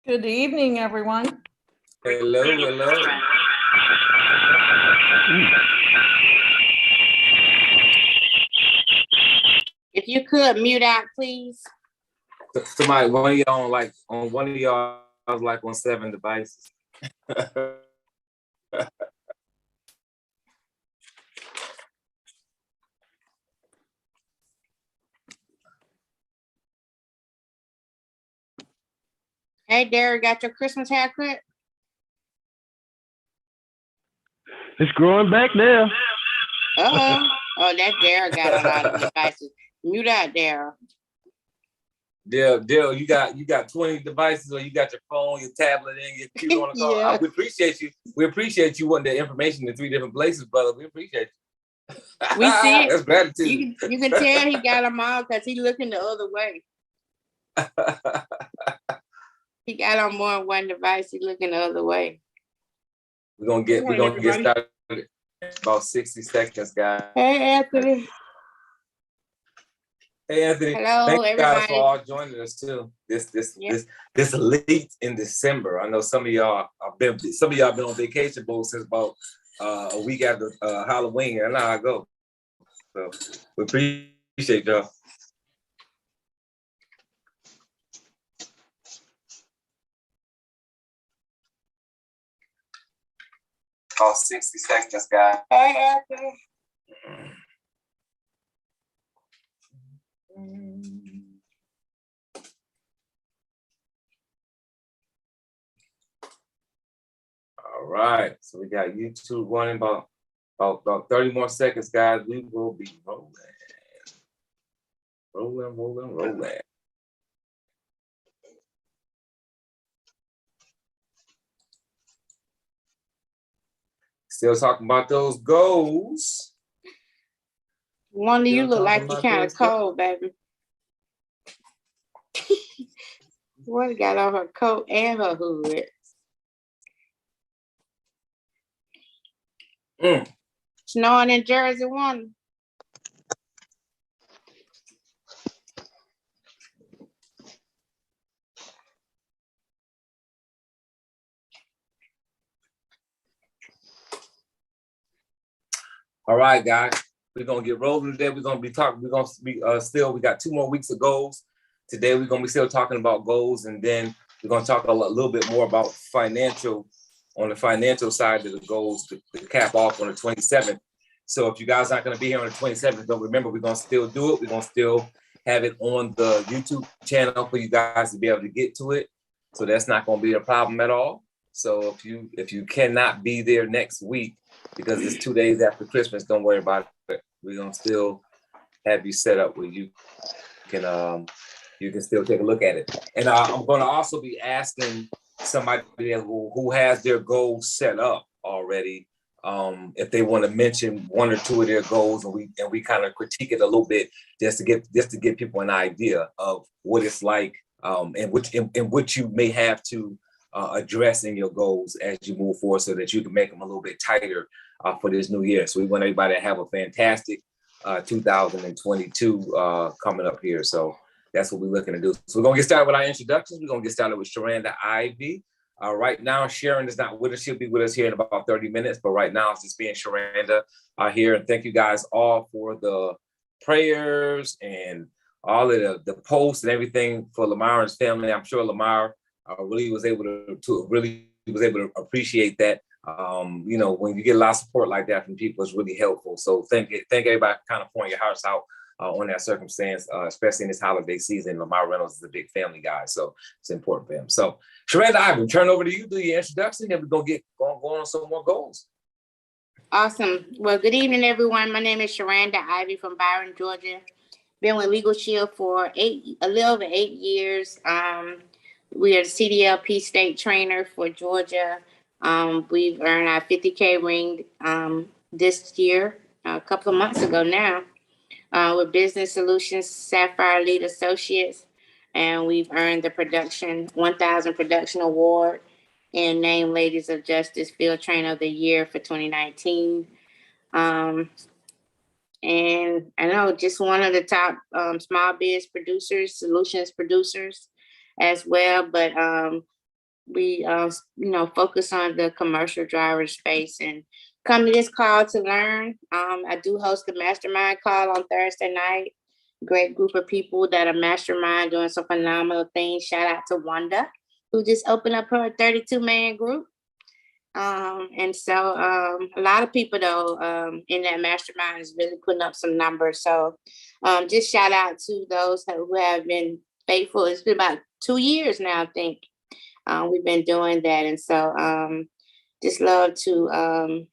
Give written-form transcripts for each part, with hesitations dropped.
Good evening, everyone. Hello, hello. If you could mute out, please. Somebody, one of y'all on one of y'all like on 7 devices. Hey, Derek, got your Christmas haircut? It's growing back now. Uh-oh. Oh, that Derek got a lot of devices. Mute out, Derek. Dale, you got 20 devices, or you got your phone, your tablet, and your computer on the call. Yeah. We appreciate you. We appreciate you wanting the information in 3 different places, brother. We appreciate you. We see it. That's gratitude. You can tell he got them all because he looking the other way. He got on more than one device. He looking the other way. We're gonna get started in about 60 seconds, guys. Hey, Anthony. Hey, Anthony. Hello, thank you guys everybody. for all joining us too. This late in December. I know some of y'all been on vacation both since about a week after Halloween, and now I go. So we appreciate y'all. About 60 seconds, guys. Hey, Anthony. All right, so we got YouTube running about 30 more seconds, guys. We will be rolling. Still talking about those goals. One of you Still look like talking you about kind those of cold, baby. One got on her coat and her hood. Snowing in Jersey, one. All right, guys, we're gonna get rolling today. We're gonna be talking. We're gonna be we got 2 more weeks of goals. Today we're gonna be still talking about goals, and then we're gonna talk a little bit more about on the financial side of the goals to cap off on the 27th. So if you guys aren't gonna be here on the 27th, don't remember, we're gonna still do it. We're gonna still have it on the YouTube channel for you guys to be able to get to it. So that's not gonna be a problem at all. So if you cannot be there next week, because it's 2 days after Christmas, don't worry about it. We're gonna still have you set up where you can still take a look at it. And I'm gonna also be asking somebody who has their goals set up already, if they want to mention 1 or 2 of their goals, and we kind of critique it a little bit just to give people an idea of what it's like, and which you may have to address in your goals as you move forward, so that you can make them a little bit tighter for this new year. So we want everybody to have a fantastic 2022 coming up here. So that's what we're looking to do. So we're gonna get started with our introductions. We're gonna get started with Sharanda Ivy. Right now, Sharon is not with us. She'll be with us here in about 30 minutes. But right now, it's just being Sharanda here. And thank you guys all for the prayers and all of the posts and everything for Lamar and his family. I'm sure Lamar really was able to appreciate that. When you get a lot of support like that from people, it's really helpful. So thank everybody for kind of pouring your hearts out on that circumstance, especially in this holiday season. Lamar Reynolds is a big family guy, so it's important for him. So Sharanda Ivy, turn over to you, do your introduction, and we're gonna get going on some more goals. Awesome. Well, good evening, everyone. My name is Sharanda Ivy from Byron, Georgia. Been with Legal Shield for a little over 8 years. We are the CDLP state trainer for Georgia. We've earned our 50K ring this year, a couple of months ago now, with Business Solutions Sapphire Lead Associates, and we've earned the 1000 Production Award and named Ladies of Justice Field Trainer of the Year for 2019. And I know just one of the top small biz producers, solutions producers as well. But we focus on the commercial driver space and come to this call to learn. I do host a mastermind call on Thursday night. Great group of people that are mastermind doing some phenomenal things. Shout out to Wanda, who just opened up her 32-man group. And so a lot of people though in that mastermind is really putting up some numbers. So just shout out to those who have been faithful. It's been about 2 years now, I think. We've been doing that. And so just love to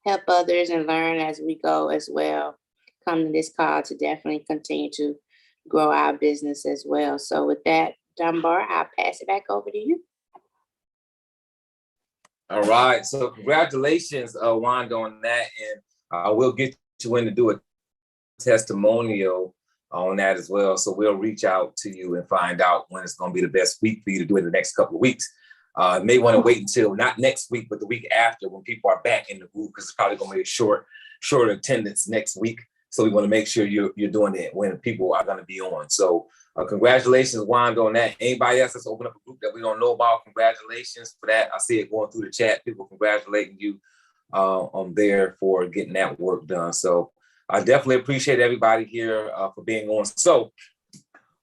help others and learn as we go as well. Come to this call to definitely continue to grow our business as well. So with that, Dunbar, I'll pass it back over to you. All right. So congratulations, Wanda, on that. And I will get you in to do a testimonial on that as well. So we'll reach out to you and find out when it's going to be the best week for you to do it in the next couple of weeks. May want to wait until not next week, but the week after when people are back in the group, because it's probably going to be a short attendance next week. So we want to make sure you're doing it when people are going to be on. So congratulations, Wanda, on that. Anybody else that's opened up a group that we don't know about, congratulations for that. I see it going through the chat. People congratulating you on there for getting that work done. So I definitely appreciate everybody here for being on. So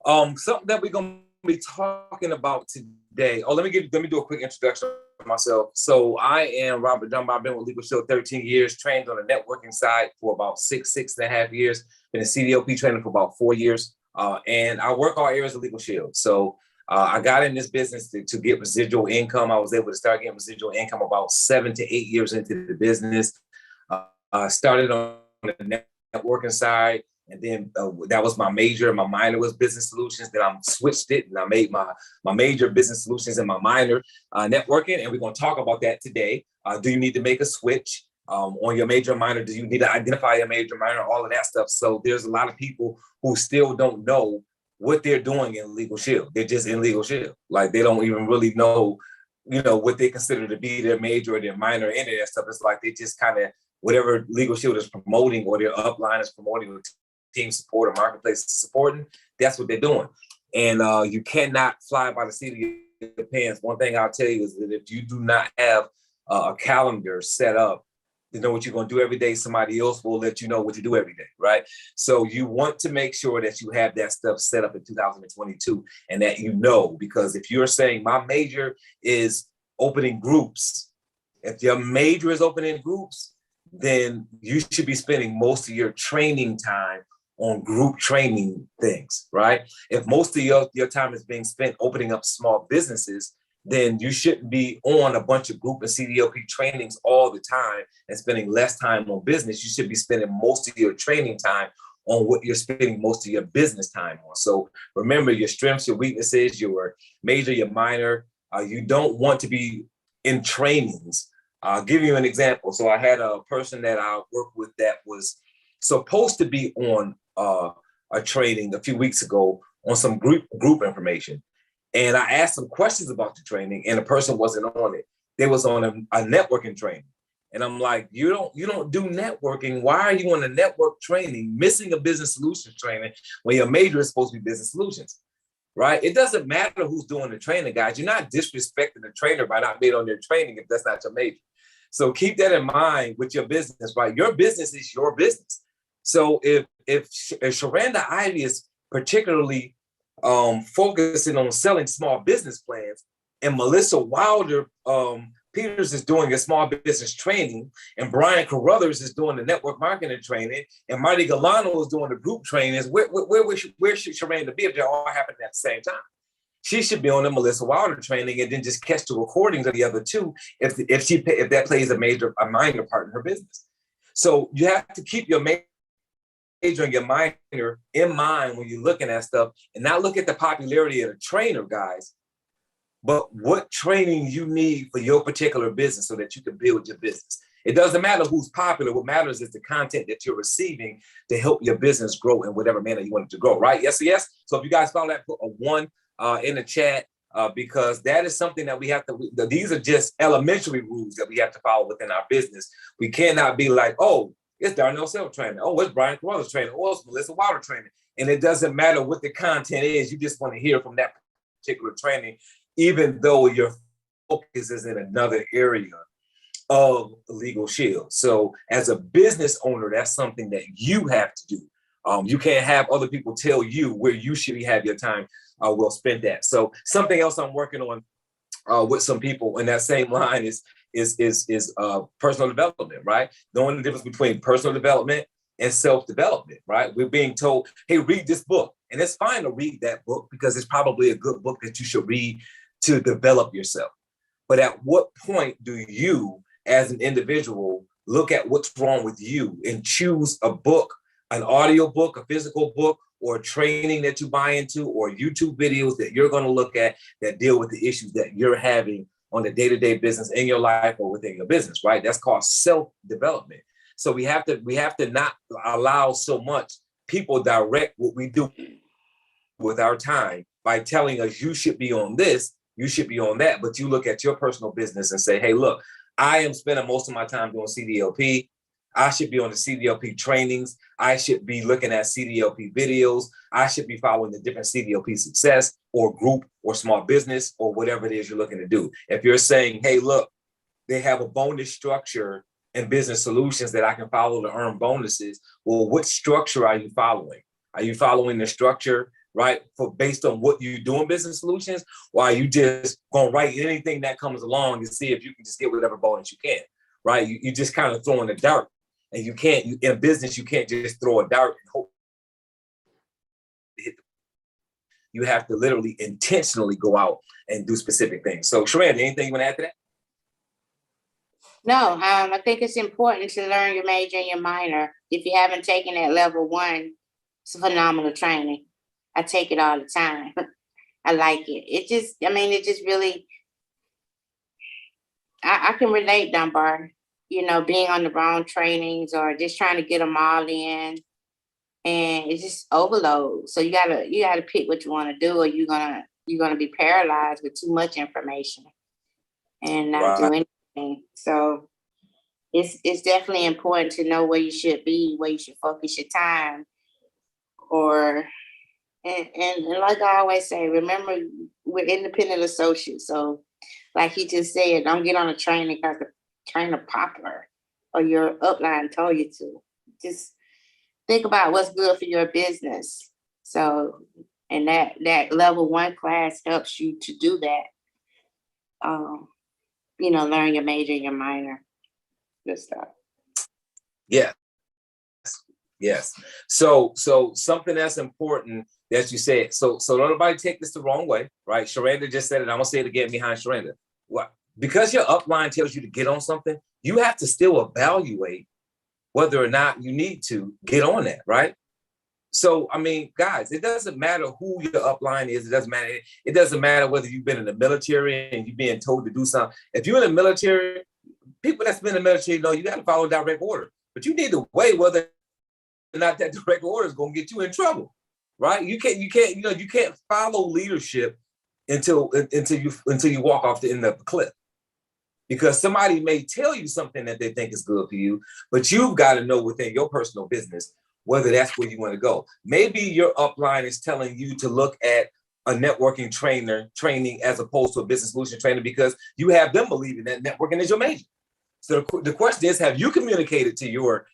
something that we're going to be talking about today. Oh, let me do a quick introduction of myself. So I am Robert Dunbar. I've been with Legal Shield 13 years, trained on the networking side for about six and a half years. Been a CDLP trainer for about 4 years. And I work all areas of Legal Shield. So I got in this business to get residual income. I was able to start getting residual income about 7 to 8 years into the business. Started on the networking side. And then that was my major. My minor was business solutions. Then I switched it and I made my major business solutions and my minor networking. And we're going to talk about that today. Do you need to make a switch on your major and minor? Do you need to identify your major, minor, all of that stuff? So there's a lot of people who still don't know what they're doing in Legal Shield. They're just in Legal Shield. Like they don't even really know, what they consider to be their major or their minor, any of that stuff. It's like they just kind of, whatever Legal Shield is promoting or their upline is promoting, team support or marketplace supporting, that's what they're doing. And you cannot fly by the seat of your pants. One thing I'll tell you is that if you do not have a calendar set up to know what you're going to do every day, somebody else will let you know what to do every day, right? So you want to make sure that you have that stuff set up in 2022 and that because if you're saying my major is opening groups, if your major is opening groups, then you should be spending most of your training time on group training things, right? If most of your time is being spent opening up small businesses, then you shouldn't be on a bunch of group and CDLP trainings all the time and spending less time on business. You should be spending most of your training time on what you're spending most of your business time on. So remember your strengths, your weaknesses, your major, your minor. You don't want to be in trainings. I'll give you an example. So I had a person that I worked with that was supposed to be on a training a few weeks ago on some group information. And I asked some questions about the training and the person wasn't on it. They was on a networking training. And I'm like, you don't do networking. Why are you on a network training, missing a business solutions training when your major is supposed to be business solutions, right? It doesn't matter who's doing the training, guys. You're not disrespecting the trainer by not being on their training if that's not your major. So keep that in mind with your business, right? Your business is your business. So if Sharanda Ivy is particularly focusing on selling small business plans, and Melissa Wilder Peters is doing a small business training, and Brian Carruthers is doing the network marketing training, and Marty Galano is doing the group trainings, where should Sharanda be if they're all happening at the same time? She should be on the Melissa Wilder training and then just catch the recordings of the other two if that plays a minor part in her business. So you have to keep your major and your minor in mind when you're looking at stuff, and not look at the popularity of the trainer, guys, but what training you need for your particular business so that you can build your business. It doesn't matter who's popular. What matters is the content that you're receiving to help your business grow in whatever manner you want it to grow, right? Yes. So if you guys found that, put a 1 in the chat because that is something that we have to, these are just elementary rules that we have to follow within our business. We cannot be like, oh, it's Darnell Self training. Oh, it's Brian Carruthers training. Oh, it's Melissa Wilder training. And it doesn't matter what the content is. You just want to hear from that particular training, even though your focus is in another area of Legal Shield. So as a business owner, that's something that you have to do. You can't have other people tell you where you should have your time well spent at. So something else I'm working on with some people in that same line is personal development, right? Knowing the difference between personal development and self-development, right? We're being told, hey, read this book. And it's fine to read that book because it's probably a good book that you should read to develop yourself. But at what point do you, as an individual, look at what's wrong with you and choose a book, an audio book, a physical book, or training that you buy into, or YouTube videos that you're going to look at that deal with the issues that you're having on the day-to-day business in your life or within your business, right? That's called self-development. So we have to not allow so much people direct what we do with our time by telling us you should be on this, you should be on that, but you look at your personal business and say, hey, look, I am spending most of my time doing CDLP. I should be on the CDLP trainings. I should be looking at CDLP videos. I should be following the different CDLP success or group or small business or whatever it is you're looking to do. If you're saying, hey, look, they have a bonus structure and business solutions that I can follow to earn bonuses. Well, what structure are you following? Are you following the structure, right, based on what you do in business solutions? Or are you just going to write anything that comes along to see if you can just get whatever bonus you can, right? You just kind of throwing a dart. And you can't, in business, you can't just throw a dart and hope to hit. You have to literally intentionally go out and do specific things. So, Sharanda, anything you want to add to that? No, I think it's important to learn your major and your minor. If you haven't taken that level 1, it's a phenomenal training. I take it all the time. I like it. It just really, I can relate, Dunbar. Being on the wrong trainings or just trying to get them all in, and it's just overload. So you gotta pick what you want to do, or you're gonna be paralyzed with too much information and not do anything. So it's definitely important to know where you should be, where you should focus your time, and like I always say, remember we're independent associates. So like he just said, don't get on a training because the trainer popular or your upline told you to. Just think about what's good for your business. So, and that level 1 class helps you to do that. Learn your major and your minor. Good stuff. Yeah. Yes. So something that's important that you said. So don't nobody take this the wrong way, right? Sharanda just said it. I'm gonna say it again behind Sharanda. What? Because your upline tells you to get on something, you have to still evaluate whether or not you need to get on that, right? So, I mean, guys, it doesn't matter who your upline is. It doesn't matter whether you've been in the military and you're being told to do something. If you're in the military, people that's been in the military know you got to follow direct order. But you need to weigh whether or not that direct order is going to get you in trouble, right? You can't follow leadership until you walk off the end of the cliff. Because somebody may tell you something that they think is good for you, but you've got to know within your personal business whether that's where you want to go. Maybe your upline is telling you to look at a networking training as opposed to a business solution trainer because you have them believing that networking is your major. So the question is, have you communicated to your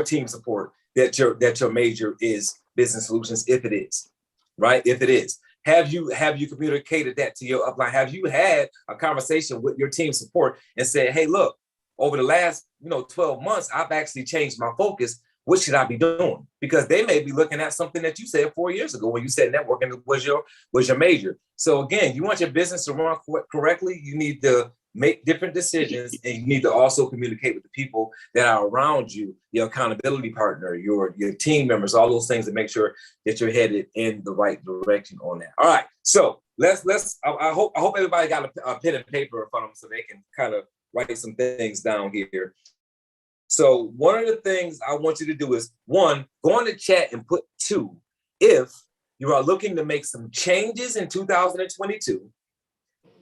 team support that your major is business solutions? If it is, right? If it is. Have you communicated that to your upline? Have you had a conversation with your team support and said, hey, look, over the last 12 months, I've actually changed my focus. What should I be doing? Because they may be looking at something that you said 4 years ago when you said networking was your major. So again, you want your business to run correctly, you need to make different decisions, and you need to also communicate with the people that are around you, your accountability partner, your team members, all those things, to make sure that you're headed in the right direction on that. All right, so let's. I hope everybody got a pen and paper in front of them so they can kind of write some things down here. So one of the things I want you to do is, 1, go on the chat and put 2 if you are looking to make some changes in 2022,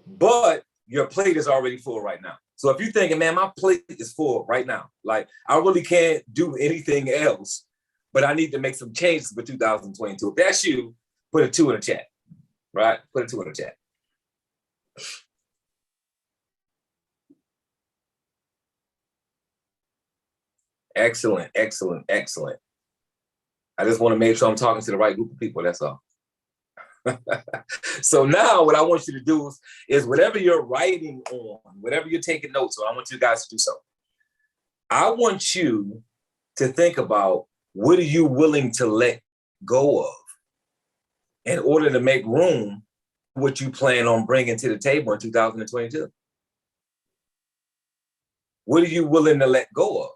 but your plate is already full right now. So if you're thinking, man, my plate is full right now, like I really can't do anything else, but I need to make some changes for 2022. If that's you, put a 2 in the chat, right? Put a 2 in the chat. Excellent, excellent, excellent. I just want to make sure I'm talking to the right group of people, that's all. So now what I want you to do is whatever you're writing on, whatever you're taking notes on, I want you guys to do so. I want you to think about, what are you willing to let go of in order to make room for what you plan on bringing to the table in 2022? What are you willing to let go of?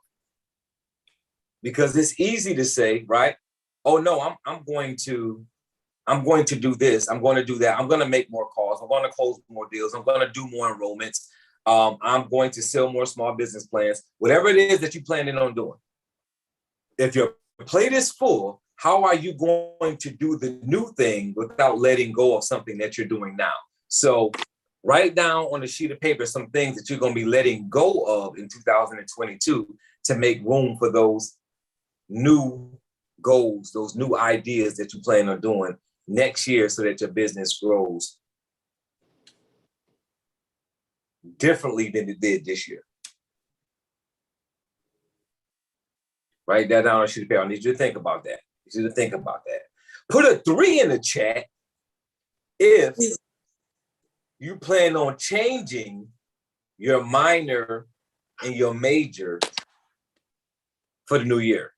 Because it's easy to say, right? Oh no, I'm going to do this. I'm going to do that. I'm going to make more calls. I'm going to close more deals. I'm going to do more enrollments. I'm going to sell more small business plans. Whatever it is that you're planning on doing. If your plate is full, how are you going to do the new thing without letting go of something that you're doing now? So write down on a sheet of paper some things that you're going to be letting go of in 2022 to make room for those new goals, those new ideas that you plan on doing next year, so that your business grows differently than it did this year. Write that down on a sheet of paper. I need you to think about that. I need you to think about that. Put a 3 in the chat if you plan on changing your minor and your major for the new year.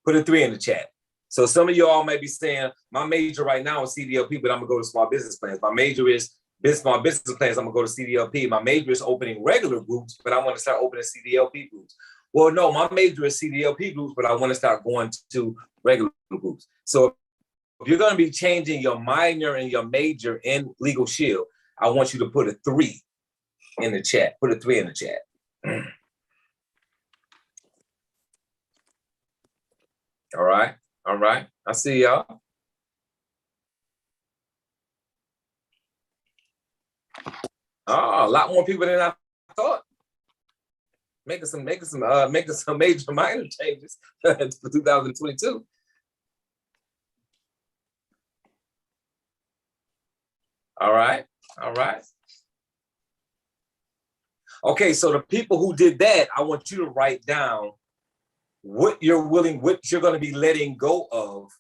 Put a 3 in the chat. So some of y'all might be saying, my major right now is CDLP, but I'm gonna go to small business plans. My major is small business plans, I'm gonna go to CDLP. My major is opening regular groups, but I wanna start opening CDLP groups. Well, no, my major is CDLP groups, but I wanna start going to regular groups. So if you're gonna be changing your minor and your major in Legal Shield, I want you to put a 3 in the chat. Put a 3 in the chat. All right. All right, I see y'all. Oh, a lot more people than I thought. Making some major minor changes for 2022. All right, all right. Okay, so the people who did that, I want you to write down what you're going to be letting go of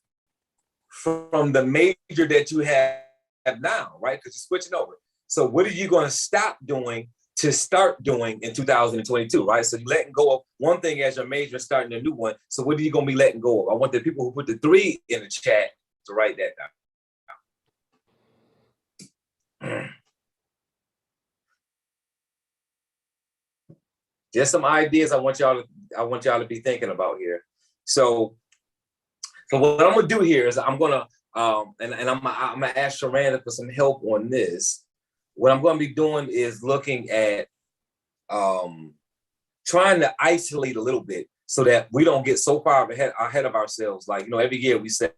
from the major that you have now, right? Because you're switching over. So what are you going to stop doing to start doing in 2022, right? So you're letting go of one thing as your major and starting a new one. So what are you going to be letting go of? I want the people who put the 3 in the chat to write that down. Just some ideas I want y'all to be thinking about here. So what I'm gonna do here is I'm gonna and I'm gonna ask Sharanda for some help on this. What I'm gonna be doing is looking at trying to isolate a little bit so that we don't get so far ahead of ourselves. Like, every year we say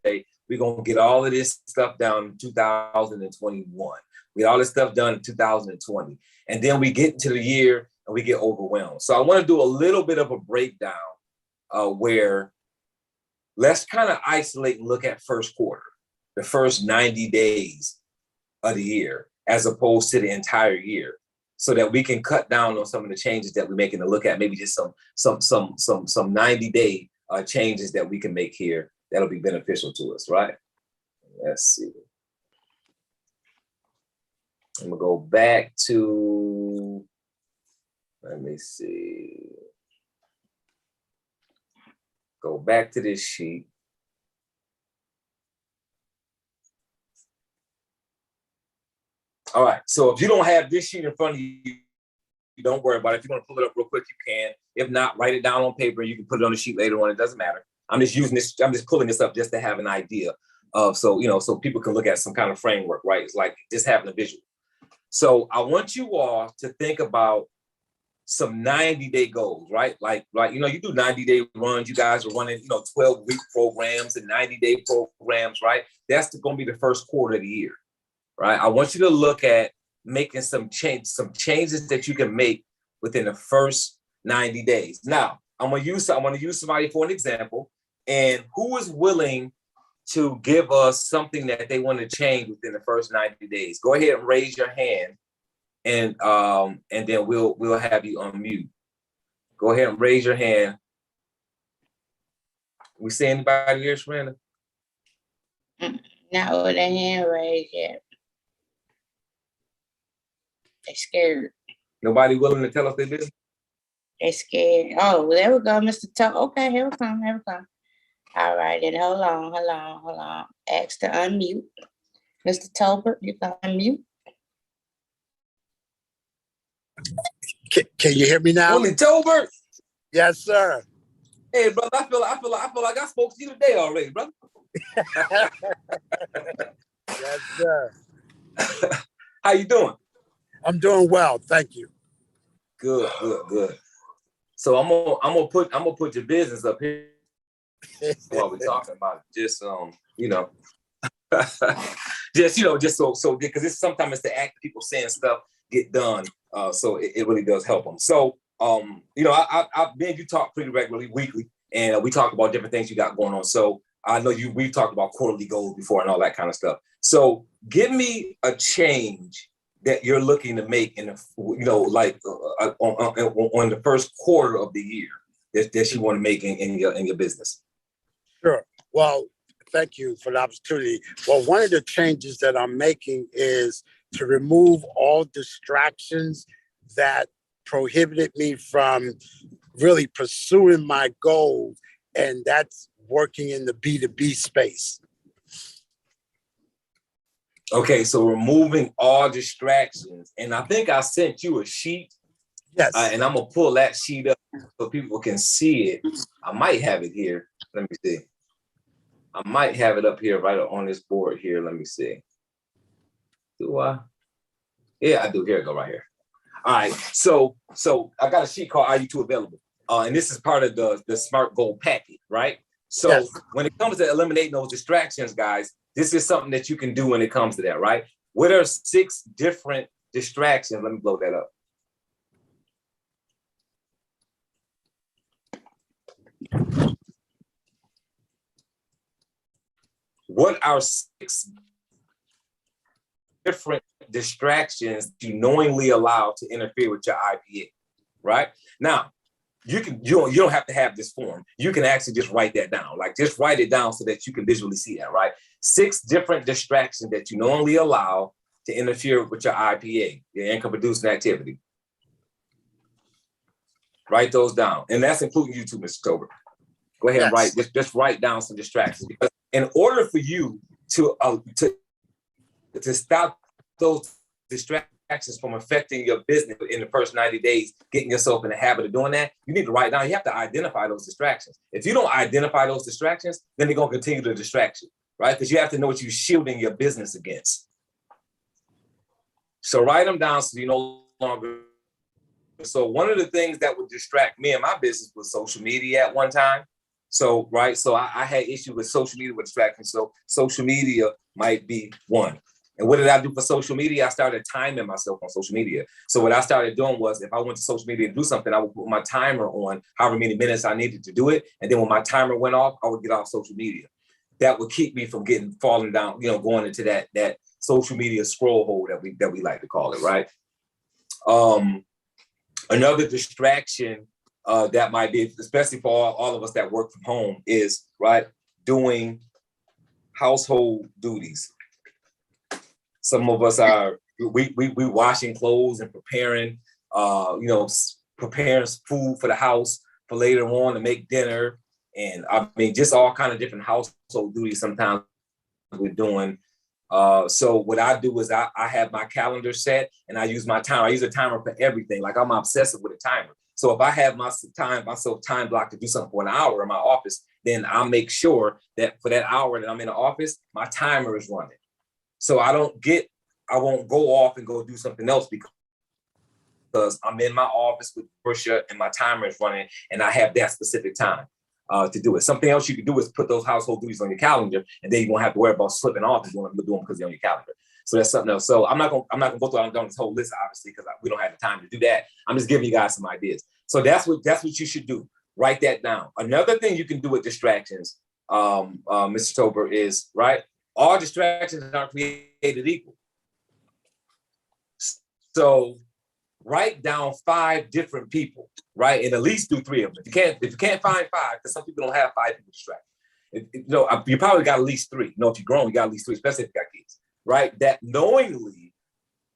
we're gonna get all of this stuff done in 2021. We get all this stuff done in 2020, and then we get into the year and we get overwhelmed. So I want to do a little bit of a breakdown where let's kind of isolate and look at first quarter, the first 90 days of the year, as opposed to the entire year, so that we can cut down on some of the changes that we're making to look at maybe just some 90-day changes that we can make here that'll be beneficial to us, right? Let's see. I'm gonna go back to, let me see. Go back to this sheet. All right, so if you don't have this sheet in front of you, don't worry about it. If you want to pull it up real quick, you can. If not, write it down on paper. You can put it on the sheet later on. It doesn't matter. I'm just using this. I'm just pulling this up just to have an idea of, so people can look at some kind of framework, right? It's like just having a visual. So I want you all to think about some 90-day goals, right? Like you do 90-day runs. You guys are running 12-week programs and 90-day programs, right? That's going to be the first quarter of the year, right? I want you to look at making some changes that you can make within the first 90 days. Now, I'm gonna use somebody for an example, and who is willing to give us something that they want to change within the first 90 days? Go ahead and raise your hand, and then we'll have you unmute. Go ahead and raise your hand, We see anybody here, Sharanda? Not with a hand raised yet. They scared. Nobody willing to tell us their business? They scared. Oh, well, there we go, Mr. Tuck. Okay, here we come, here we come. All right, then hold on. Ask to unmute. Mr. Tolbert, you can unmute. Can you hear me now? Only Tolbert? Yes, sir. Hey, brother, I feel like I spoke to you today already, brother. Yes, sir. How you doing? I'm doing well, thank you. Good. So I'm gonna put your business up here while we're talking about it. Just just so because it's sometimes it's the act of people saying stuff get done. So it really does help them. So I me and you talk pretty regularly, weekly, and we talk about different things you got going on. So I know we've talked about quarterly goals before and all that kind of stuff. So give me a change that you're looking to make in on the first quarter of the year that you want to make in your business. Sure. Well, thank you for the opportunity. Well, one of the changes that I'm making is to remove all distractions that prohibited me from really pursuing my goals, and that's working in the B2B space. Okay, so removing all distractions. And I think I sent you a sheet. Yes. And I'm going to pull that sheet up so people can see it. I might have it here. Let me see. I might have it up here right on this board here. Let me see. Do I? Yeah, I do. Here it go right here. All right. So I got a sheet called IU2 Available. And this is part of the SMART goal packet, right? So Yes. When it comes to eliminating those distractions, guys, this is something that you can do when it comes to that, right? What are 6 different distractions? Let me blow that up. What are 6 different distractions you knowingly allow to interfere with your IPA, right? Now, you don't have to have this form. You can actually just write that down. Like just write it down so that you can visually see that, right? 6 different distractions that you knowingly allow to interfere with your IPA, your income producing activity. Write those down. And that's including you too, Mr. Tober. Go ahead and just write down some distractions. Because in order for you to stop those distractions from affecting your business in the first 90 days, getting yourself in the habit of doing that, you need to write down. You have to identify those distractions. If you don't identify those distractions, then they're going to continue to distract you, right? Because you have to know what you're shielding your business against. So write them down so you no longer. So one of the things that would distract me in my business was social media at one time. So, right. So I had issues with social media with distractions. So social media might be one. And what did I do for social media? I started timing myself on social media. So what I started doing was if I went to social media to do something, I would put my timer on however many minutes I needed to do it. And then when my timer went off, I would get off social media. That would keep me from falling down, going into that social media scroll hole that we like to call it, right? Another distraction that might be, especially for all of us that work from home, is right doing household duties. Some of us are we washing clothes and preparing preparing food for the house for later on to make dinner, and I mean just all kind of different household duties. Sometimes we're doing. So what I do is I have my calendar set and I use my timer. I use a timer for everything. Like I'm obsessive with a timer. So if I have myself time blocked to do something for an hour in my office, then I'll make sure that for that hour that I'm in the office, my timer is running. So I won't go off and go do something else because I'm in my office with Portia and my timer is running and I have that specific time to do it. Something else you can do is put those household duties on your calendar, and then you won't have to worry about slipping off and doing them because they're on your calendar. So that's something else. So I'm not gonna go through this whole list, obviously, because we don't have the time to do that. I'm just giving you guys some ideas. So that's what you should do. Write that down. Another thing you can do with distractions, Mr. Tober, is right. All distractions aren't created equal. So write down 5 different people, right? And at least do 3 of them. If you can't find 5, because some people don't have 5 people distracted. You probably got at least 3. If you're grown, you got at least 3, especially if you got kids, right? That knowingly,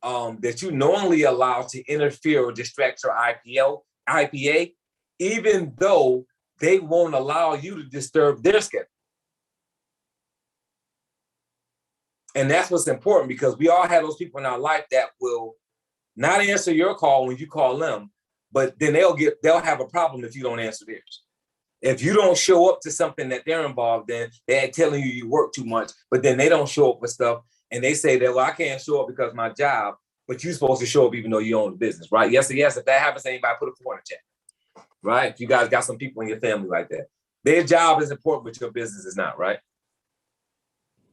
that you knowingly allow to interfere or distract your IPA, even though they won't allow you to disturb their schedule. And that's what's important, because we all have those people in our life that will not answer your call when you call them, but then they'll have a problem if you don't answer theirs. If you don't show up to something that they're involved in, they're telling you work too much, but then they don't show up for stuff, and they say that, well, I can't show up because of my job, but you're supposed to show up even though you own the business, right? Yes. If that happens to anybody, put a 4 in the chat, right? If you guys got some people in your family like that, their job is important, but your business is not, right?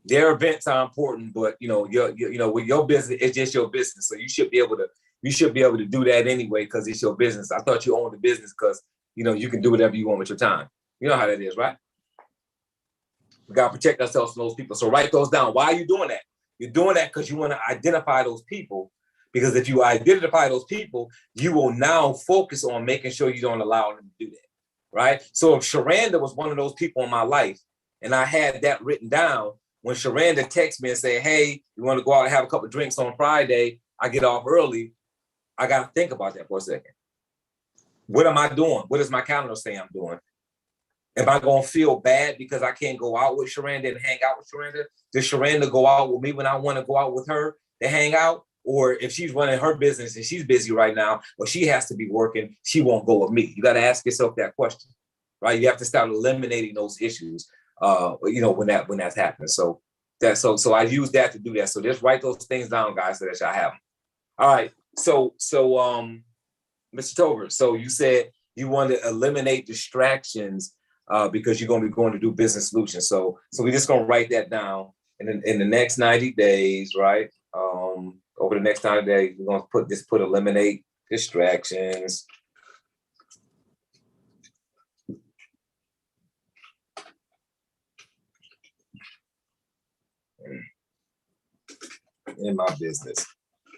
Their events are important, but with your business, it's just your business. So you should be able to do that anyway, because it's your business. I thought you owned the business because you can do whatever you want with your time. You know how that is, right? We gotta protect ourselves from those people. So write those down. Why are you doing that? You're doing that because you want to identify those people. Because if you identify those people, you will now focus on making sure you don't allow them to do that, right? So if Sharanda was one of those people in my life, and I had that written down, when Sharanda texts me and say, hey, you want to go out and have a couple of drinks on Friday, I get off early, I got to think about that for a second. What am I doing? What does my calendar say I'm doing? Am I going to feel bad because I can't go out with Sharanda and hang out with Sharanda? Does Sharanda go out with me when I want to go out with her to hang out? Or if she's running her business and she's busy right now, or she has to be working, she won't go with me. You got to ask yourself that question, right? You have to start eliminating those issues, when that's happening. So I use that to do that. So just write those things down, guys, so that y'all have them. All right. So Mr. Tover, so you said you want to eliminate distractions because you're going to be going to do business solutions. So we're just going to write that down. And in the next 90 days, right? Over the next 90 days, we're going to put eliminate distractions. In my business.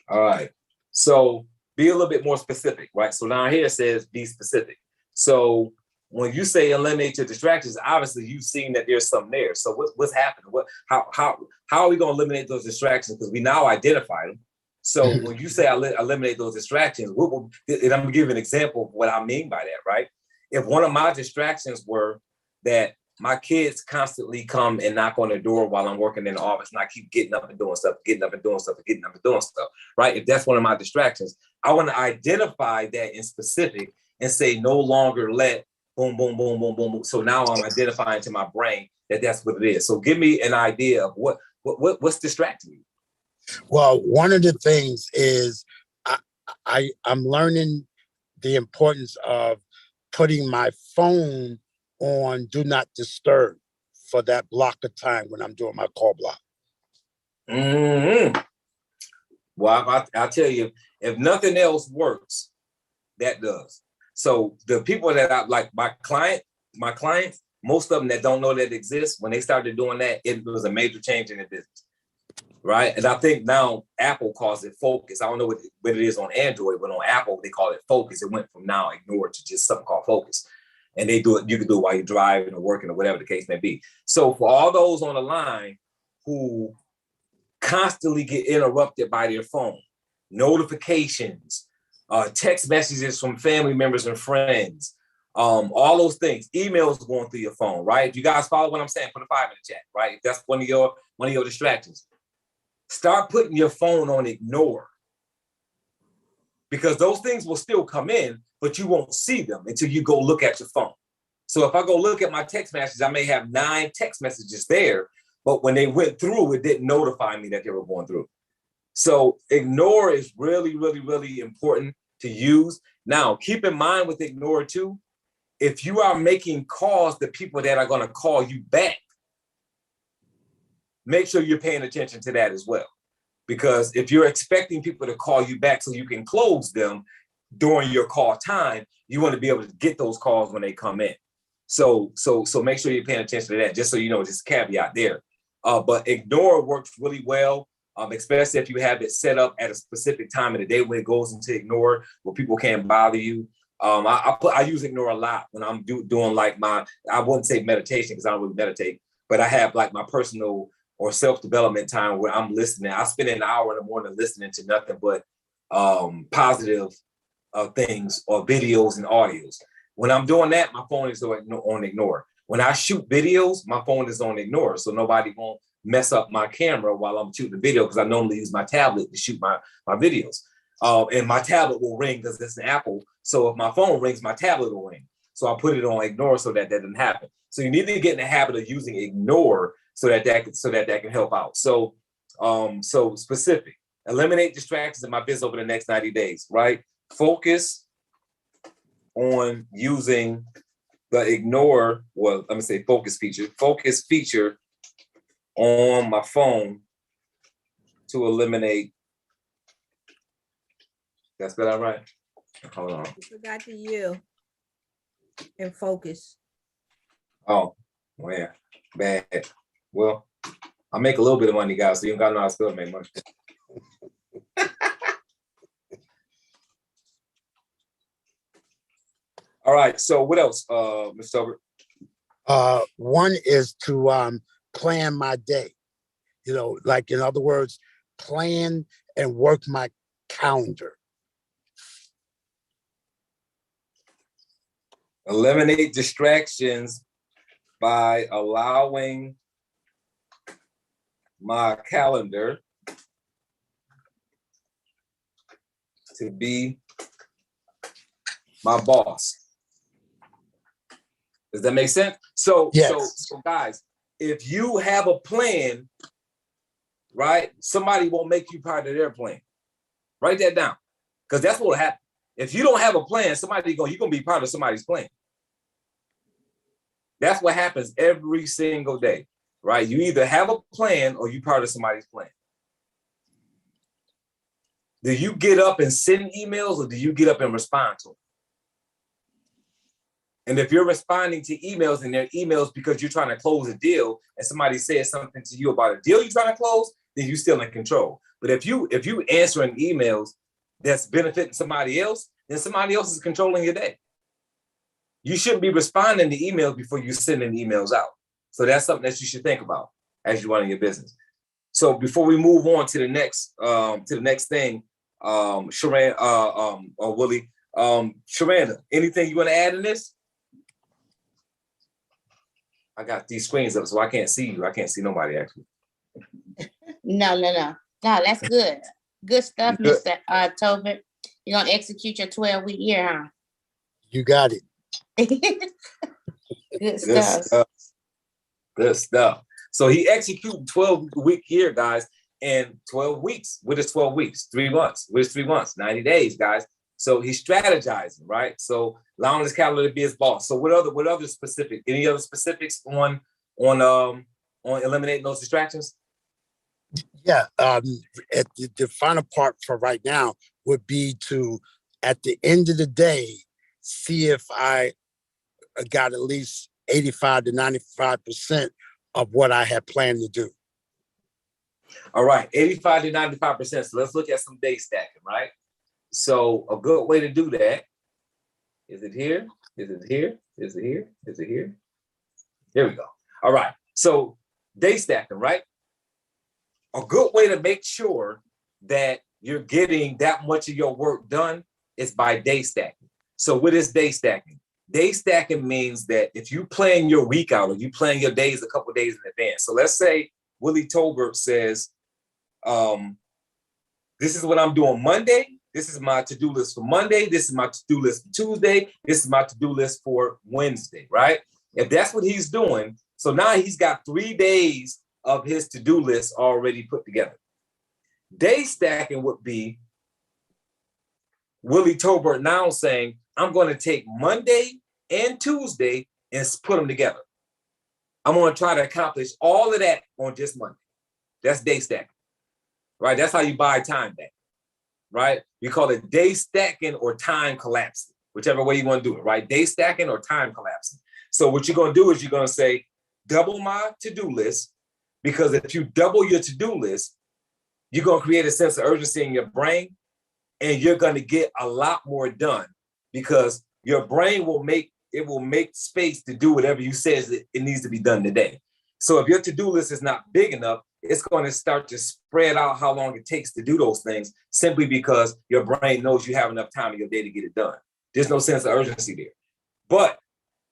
All right. So be a little bit more specific, right? So down here it says be specific. So when you say eliminate your distractions, obviously you've seen that there's something there. So what's happening? How are we going to eliminate those distractions? Because we now identify them. So when you say eliminate those distractions, and I'm going to give an example of what I mean by that, right? If one of my distractions were that my kids constantly come and knock on the door while I'm working in the office, and I keep getting up and doing stuff, right? If that's one of my distractions, I want to identify that in specific and say no longer let boom, boom, boom, boom, boom, boom. So now I'm identifying to my brain that that's what it is. So give me an idea of what's distracting you. Well, one of the things is I'm learning the importance of putting my phone on do not disturb for that block of time when I'm doing my call block. Mm-hmm. Well, I'll tell you, if nothing else works, that does. So the people that I like, my clients, most of them that don't know that it exists, when they started doing that, it was a major change in their business, right? And I think now Apple calls it focus. I don't know what it is on Android, but on Apple, they call it focus. It went from now ignore to just something called focus. And they do it, you can do it while you're driving or working or whatever the case may be. So for all those on the line who constantly get interrupted by their phone, notifications, text messages from family members and friends, all those things, emails going through your phone, right? If you guys follow what I'm saying, put a 5 in the chat, right? If that's one of your distractions. Start putting your phone on ignore, because those things will still come in, but you won't see them until you go look at your phone. So if I go look at my text messages, I may have 9 text messages there, but when they went through, it didn't notify me that they were going through. So ignore is really, really, really important to use. Now, keep in mind with ignore too, if you are making calls to people that are going to call you back, make sure you're paying attention to that as well. Because if you're expecting people to call you back so you can close them during your call time, you want to be able to get those calls when they come in. So make sure you're paying attention to that, just so you know, just a caveat there. But ignore works really well. especially if you have it set up at a specific time of the day when it goes into ignore, where people can't bother you. I use ignore a lot when I'm doing like I wouldn't say meditation because I don't really meditate, but I have like my personal or self-development time where I'm listening. I spend an hour in the morning listening to nothing but positive things or videos and audios. When I'm doing that, my phone is on ignore. When I shoot videos, my phone is on ignore, so nobody won't mess up my camera while I'm shooting the video, because I normally use my tablet to shoot my videos. And my tablet will ring because it's an Apple. So if my phone rings, my tablet will ring. So I put it on ignore so that doesn't happen. So you need to get in the habit of using ignore so that can help out. So so specific, eliminate distractions in my business over the next 90 days, right? Focus on using the ignore, well, let me say focus feature on my phone to eliminate. That's that all right? Hold on. You forgot the you and focus. Oh, well, yeah, bad. Well, I make a little bit of money, guys, so you don't gotta know how to still make money. All right, so what else, Mr. Tolbert? One is to plan my day. You know, like in other words, plan and work my calendar. Eliminate distractions by allowing my calendar to be my boss. Does that make sense? So, Yes. so guys, if you have a plan, right, somebody won't make you part of their plan. Write that down, because that's what will happen. If you don't have a plan, you're gonna be part of somebody's plan. That's what happens every single day, right? You either have a plan or you part of somebody's plan. Do you get up and send emails, or do you get up and respond to them? And if you're responding to emails and they're emails because you're trying to close a deal and somebody says something to you about a deal you're trying to close, then you're still in control. But if you answering emails that's benefiting somebody else, then somebody else is controlling your day. You shouldn't be responding to emails before you sending emails out. So that's something that you should think about as you're running your business. So before we move on to the next thing, Sharon, or Willie, Sharanda, anything you want to add in this? I got these screens up, so I can't see you. I can't see nobody actually. No, that's good. Good stuff, Good. Mr. Tolbert. You're gonna execute your 12-week year, huh? You got it. Good stuff. Good stuff. So he executed 12-week year, guys, in 12 weeks. What is 12 weeks? 3 months. What is 3 months? 90 days, guys. So he's strategizing, right? So allowing his calendar to be his boss. So what other specific? Any other specifics on eliminating those distractions? Yeah. At the final part for right now would be to, at the end of the day, see if I got at least 85 to 95% of what I had planned to do. All right, 85 to 95%. So let's look at some day stacking, right? So a good way to do that, is it here? Is it here? Is it here? Is it here? There we go. All right, so day stacking, right? A good way to make sure that you're getting that much of your work done is by day stacking. So what is day stacking? Day stacking means that if you plan your week out or you plan your days a couple of days in advance. So let's say Willie Tolbert says, this is what I'm doing Monday. This is my to-do list for Monday. This is my to-do list for Tuesday. This is my to-do list for Wednesday, right? If that's what he's doing, so now he's got 3 days of his to-do list already put together. Day stacking would be Willie Tolbert now saying, I'm going to take Monday and Tuesday and put them together. I'm going to try to accomplish all of that on just Monday. That's day stacking, right? That's how you buy time back, right? You call it day stacking or time collapsing, whichever way you want to do it, right? Day stacking or time collapsing. So what you're going to do is you're going to say, double my to-do list, because if you double your to-do list, you're going to create a sense of urgency in your brain, and you're going to get a lot more done because your brain will make space to do whatever you says it needs to be done today. So if your to-do list is not big enough, it's going to start to spread out how long it takes to do those things simply because your brain knows you have enough time in your day to get it done. There's no sense of urgency there. But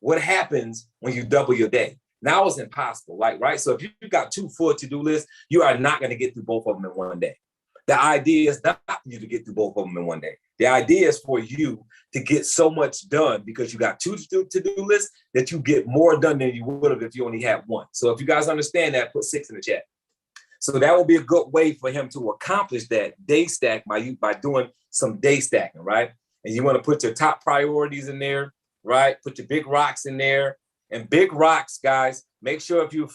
what happens when you double your day? Now it's impossible, right? So if you've got 2 full to-do lists, you are not going to get through both of them in one day. The idea is not for you to get through both of them in one day. The idea is for you to get so much done because you got 2 to-do lists that you get more done than you would have if you only had 1. So if you guys understand that, put 6 in the chat. So that will be a good way for him to accomplish that day stack by doing some day stacking, right? And you want to put your top priorities in there, right? Put your big rocks in there. And big rocks, guys, make sure if you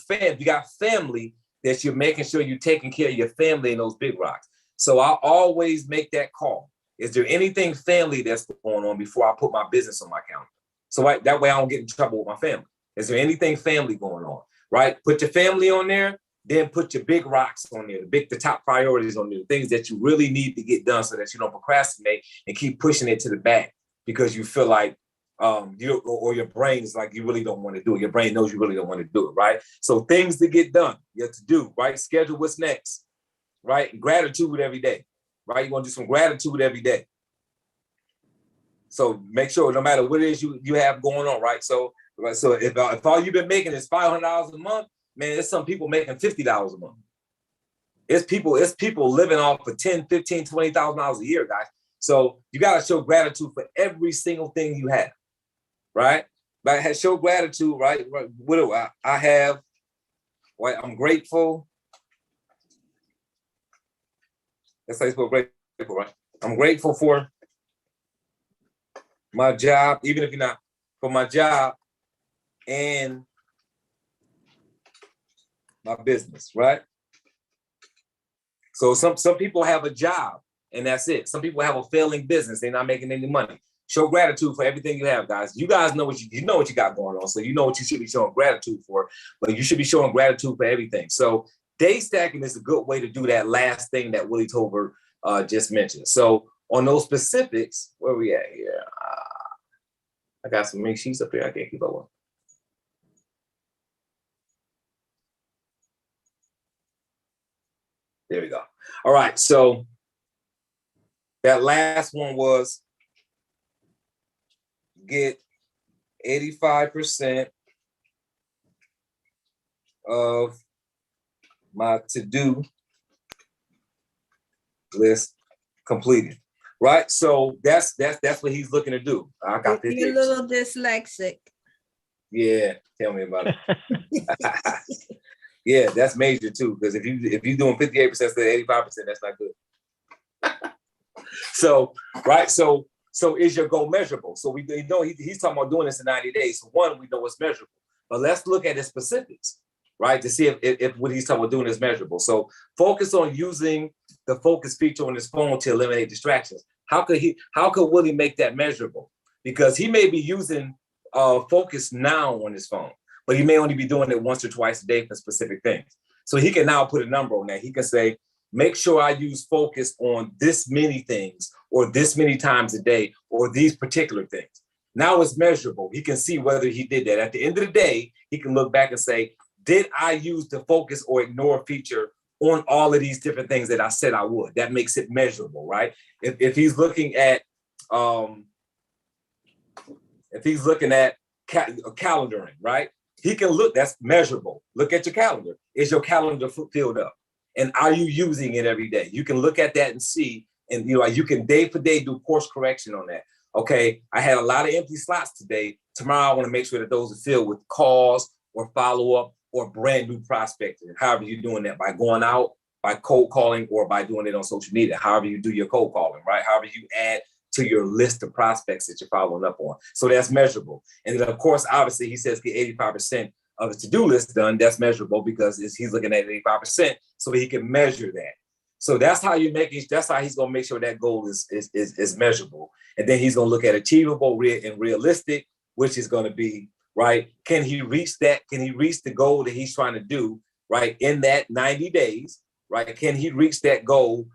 got family, that you're making sure you're taking care of your family in those big rocks. So I always make that call. Is there anything family that's going on before I put my business on my calendar? So that way I don't get in trouble with my family. Is there anything family going on, right? Put your family on there, then put your big rocks on there, the top priorities on there, the things that you really need to get done so that you don't procrastinate and keep pushing it to the back because you feel like or your brain's like you really don't want to do it. Your brain knows you really don't want to do it, right? So things to get done, you have to do, right? Schedule what's next, right? Gratitude every day, right? You want to do some gratitude every day. So make sure no matter what it is you have going on, right? So if all you've been making is $500 a month, man, there's some people making $50 a month. It's people living off of $10,000, $15,000, $20,000 a year, guys. So you got to show gratitude for every single thing you have, right? Like show gratitude, right? What do I have? Right? I'm grateful. That's how you spell grateful, right? I'm grateful for my job, even if you're not, for my job and my business, right? So some people have a job and that's it. Some people have a failing business. They're not making any money. Show gratitude for everything you have, guys. You guys know what you know what you got going on. So you know what you should be showing gratitude for, but you should be showing gratitude for everything. So day stacking is a good way to do that last thing that Willie Tolbert just mentioned. So on those specifics, where we at here? I got some mixed sheets up here. I can't keep up with. There we go. All right. So that last one was get 85% of my to-do list completed. Right? So that's what he's looking to do. I got this. You're a little dyslexic. Yeah, tell me about it. Yeah, that's major too, because if you're doing 58% instead of 85%, that's not good. So, right, so is your goal measurable? So we know he's talking about doing this in 90 days. So one, we know it's measurable, but let's look at the specifics, right, to see if what he's talking about doing is measurable. So focus on using the focus feature on his phone to eliminate distractions. How could Willie make that measurable? Because he may be using focus now on his phone, but he may only be doing it once or twice a day for specific things. So he can now put a number on that. He can say, make sure I use focus on this many things or this many times a day or these particular things. Now it's measurable. He can see whether he did that. At the end of the day, he can look back and say, did I use the focus or ignore feature on all of these different things that I said I would? That makes it measurable, right? If he's looking at calendaring, right? He can look, that's measurable. Look at your calendar. Is your calendar filled up? And are you using it every day? You can look at that and see, and you can day for day do course correction on that. Okay, I had a lot of empty slots today. Tomorrow I want to make sure that those are filled with calls or follow-up or brand new prospecting. However you're doing that, by going out, by cold calling, or by doing it on social media, however you do your cold calling, right? However you add to your list of prospects that you're following up on. So that's measurable. And then of course, obviously he says get 85% of his to-do list done. That's measurable because he's looking at 85%, so he can measure that. So that's how he's gonna make sure that goal is measurable. And then he's gonna look at achievable and realistic, which is gonna be, right, can he reach that? Can he reach the goal that he's trying to do, right, in that 90 days, right? Can he reach that goal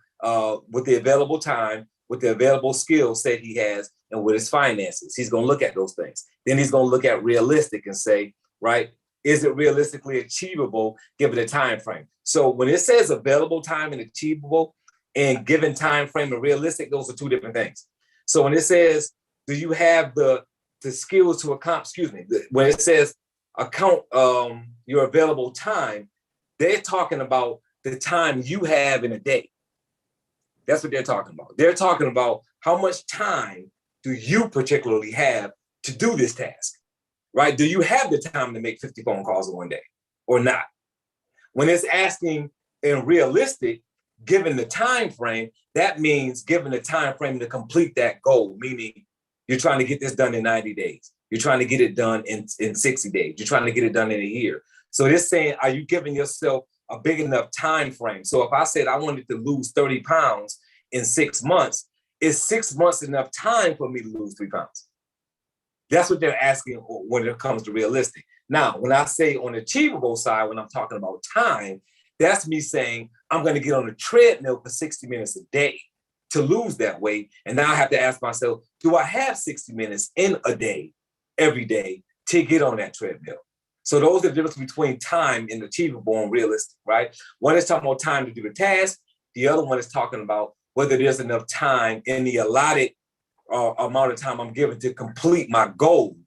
with the available time, with the available skill set he has, and with his finances? He's going to look at those things. Then he's going to look at realistic and say, right, is it realistically achievable given the time frame? So when it says available time and achievable and given time frame and realistic, those are two different things. So when it says, do you have the skills to account, when it says account your available time, they're talking about the time you have in a day. That's what they're talking about. They're talking about how much time do you particularly have to do this task, right? Do you have the time to make 50 phone calls in one day or not? When it's asking in realistic, given the time frame, that means given the time frame to complete that goal, meaning you're trying to get this done in 90 days. You're trying to get it done in 60 days. You're trying to get it done in a year. So it's saying, are you giving yourself a big enough time frame? So if I said I wanted to lose 30 pounds in 6 months, is 6 months enough time for me to lose 3 pounds? That's what they're asking when it comes to realistic. Now, when I say on the achievable side, when I'm talking about time, that's me saying I'm going to get on a treadmill for 60 minutes a day to lose that weight. And now I have to ask myself, do I have 60 minutes in a day, every day, to get on that treadmill? So those are the difference between time and achievable and realistic, right? One is talking about time to do the task. The other one is talking about whether there's enough time in the allotted amount of time I'm given to complete my goal.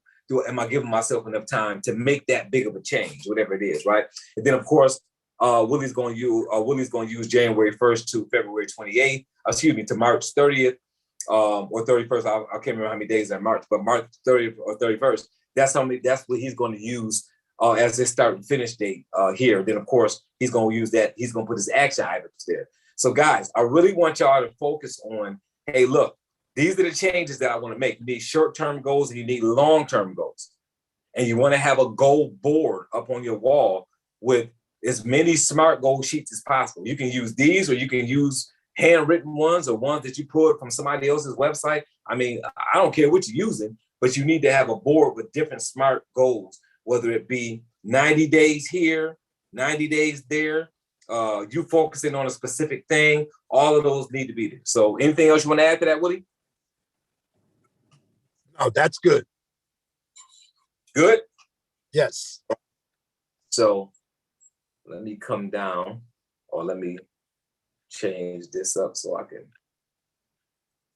Am I giving myself enough time to make that big of a change, whatever it is, right? And then, of course, Willie's going to use January 1st to February 28th, to March 30th or 31st. I can't remember how many days in March, but March 30th or 31st. That's what he's going to use as his start and finish date here. Then, of course, he's going to use that. He's going to put his action items there. So, guys, I really want y'all to focus on, hey, look, these are the changes that I want to make. You need short-term goals and you need long-term goals. And you want to have a goal board up on your wall with as many SMART goal sheets as possible. You can use these, or you can use handwritten ones or ones that you pulled from somebody else's website. I mean, I don't care what you're using, but you need to have a board with different SMART goals, whether it be 90 days here, 90 days there, you focusing on a specific thing. All of those need to be there. So anything else you want to add to that, Willie? No, that's good. Good? Yes. So let me come down, or let me change this up so I can.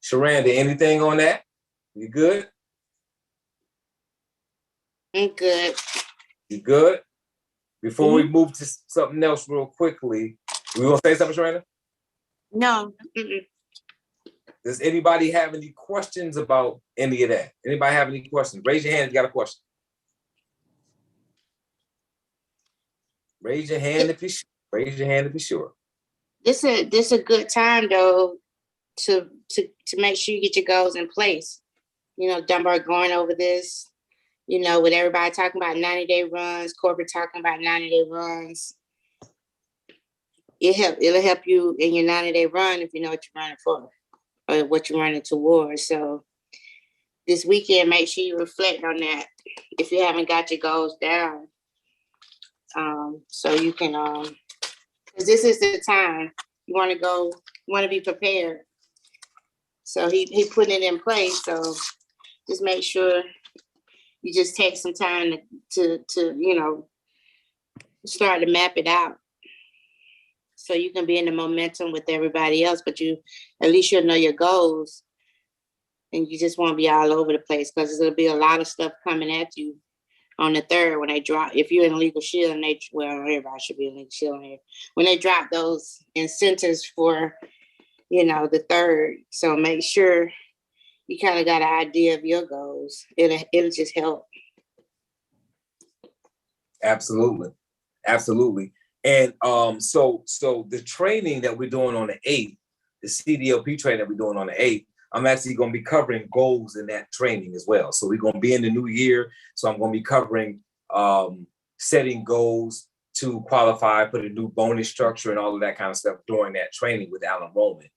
Sharanda, anything on that? You good? I'm good. You good? Before we move to something else real quickly, we want to say something, Sharanda? No. Does anybody have any questions about any of that? Anybody have any questions? Raise your hand if you got a question. Raise your hand if you're sure. Raise your hand if you're sure. This a good time though to make sure you get your goals in place. You know, Dunbar going over this, you know, with everybody talking about 90-day runs, corporate talking about 90-day runs. It'll help you in your 90-day run if you know what you're running for or what you're running towards. So this weekend, make sure you reflect on that if you haven't got your goals down. So you can, because this is the time you want to be prepared. So he put it in place. So just make sure you just take some time to you know, start to map it out. So you can be in the momentum with everybody else, but at least you'll know your goals, and you just won't be all over the place, because there'll be a lot of stuff coming at you on the 3rd when they drop. If you're in Legal Shield, and everybody should be in Legal Shield here, when they drop those incentives for, you know, the 3rd. So make sure you kind of got an idea of your goals. It'll just help. Absolutely. And so the training that we're doing on the 8th, the CDLP training that we're doing on the 8th, I'm actually going to be covering goals in that training as well. So we're going to be in the new year. So I'm going to be covering setting goals to qualify for the new bonus structure and all of that kind of stuff during that training with Alan Roman.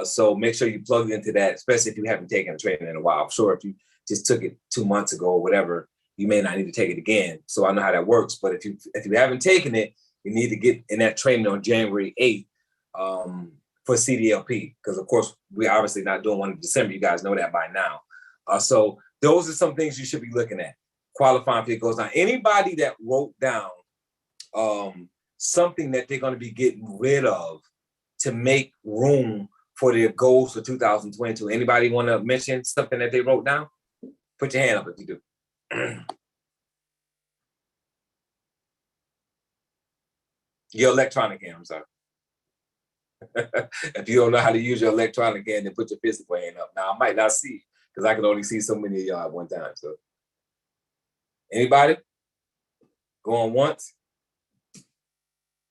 So make sure you plug into that, especially if you haven't taken a training in a while. I'm sure if you just took it 2 months ago or whatever, you may not need to take it again. So I know how that works. But if you haven't taken it, We need to get in that training on January 8th for CDLP, because of course, we're obviously not doing one in December. You guys know that by now. So those are some things you should be looking at. Qualifying for your goals. Now, anybody that wrote down something that they're going to be getting rid of to make room for their goals for 2022. Anybody want to mention something that they wrote down? Put your hand up if you do. Your electronic hand, I'm sorry. If you don't know how to use your electronic hand, then put your physical hand up. Now, I might not see, because I can only see so many of y'all at one time. So, anybody? Going once?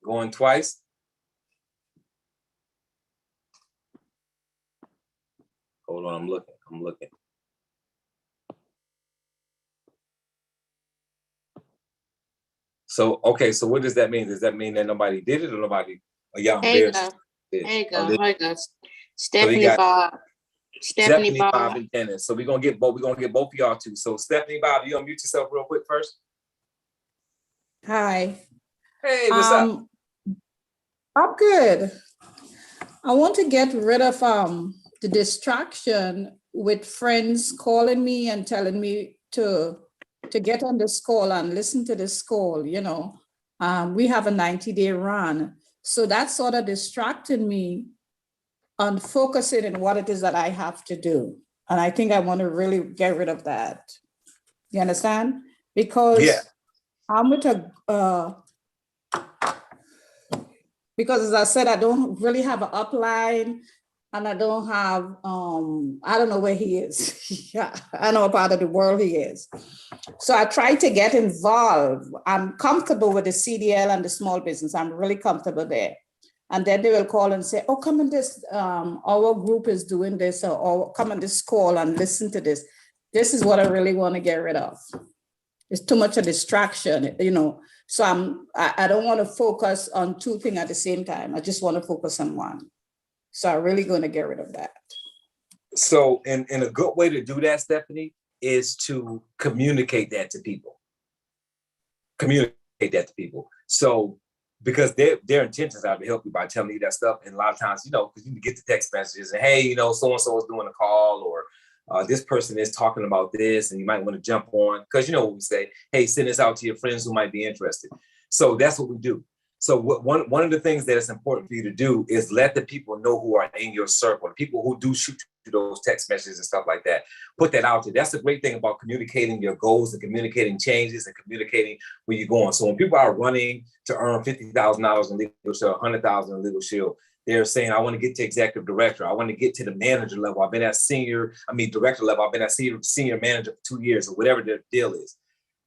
Going twice? Hold on, I'm looking. So, okay, so what does that mean? Does that mean that nobody did it or nobody, or y'all embarrassed? There you go. Oh, There you go. Stephanie Bob. Stephanie Bob and Dennis. So we're gonna get both of y'all too. So Stephanie Bob, you unmute yourself real quick first. Hi. Hey, what's up? I'm good. I want to get rid of the distraction with friends calling me and telling me to get on this call and listen to this call. You know, we have a 90-day run. So that's sort of distracting me on focusing on what it is that I have to do. And I think I want to really get rid of that. You understand? Because I'm with because as I said, I don't really have an upline and I don't have, I don't know where he is. I don't know what part of the world he is. So I try to get involved. I'm comfortable with the CDL and the small business. I'm really comfortable there. And then they will call and say, oh, come on this, our group is doing this, or come on this call and listen to this. This is what I really want to get rid of. It's too much a distraction, you know. So I don't want to focus on two things at the same time. I just want to focus on one. So I'm really going to get rid of that. So, and a good way to do that, Stephanie, is to communicate that to people. So, because their intentions are to help you by telling you that stuff. And a lot of times, you know, because you get the text messages and, hey, you know, so-and-so is doing a call, or this person is talking about this, and you might want to jump on, because you know what we say, hey, send this out to your friends who might be interested. So that's what we do. So one of the things that is important for you to do is let the people know who are in your circle, the people who do shoot you those text messages and stuff like that. Put that out there. That's the great thing about communicating your goals and communicating changes and communicating where you're going. So when people are running to earn $50,000 in Legal Shield, $100,000 in Legal Shield, they're saying, I want to get to executive director. I want to get to the manager level. I've been at director level. I've been at senior manager for 2 years, or whatever the deal is.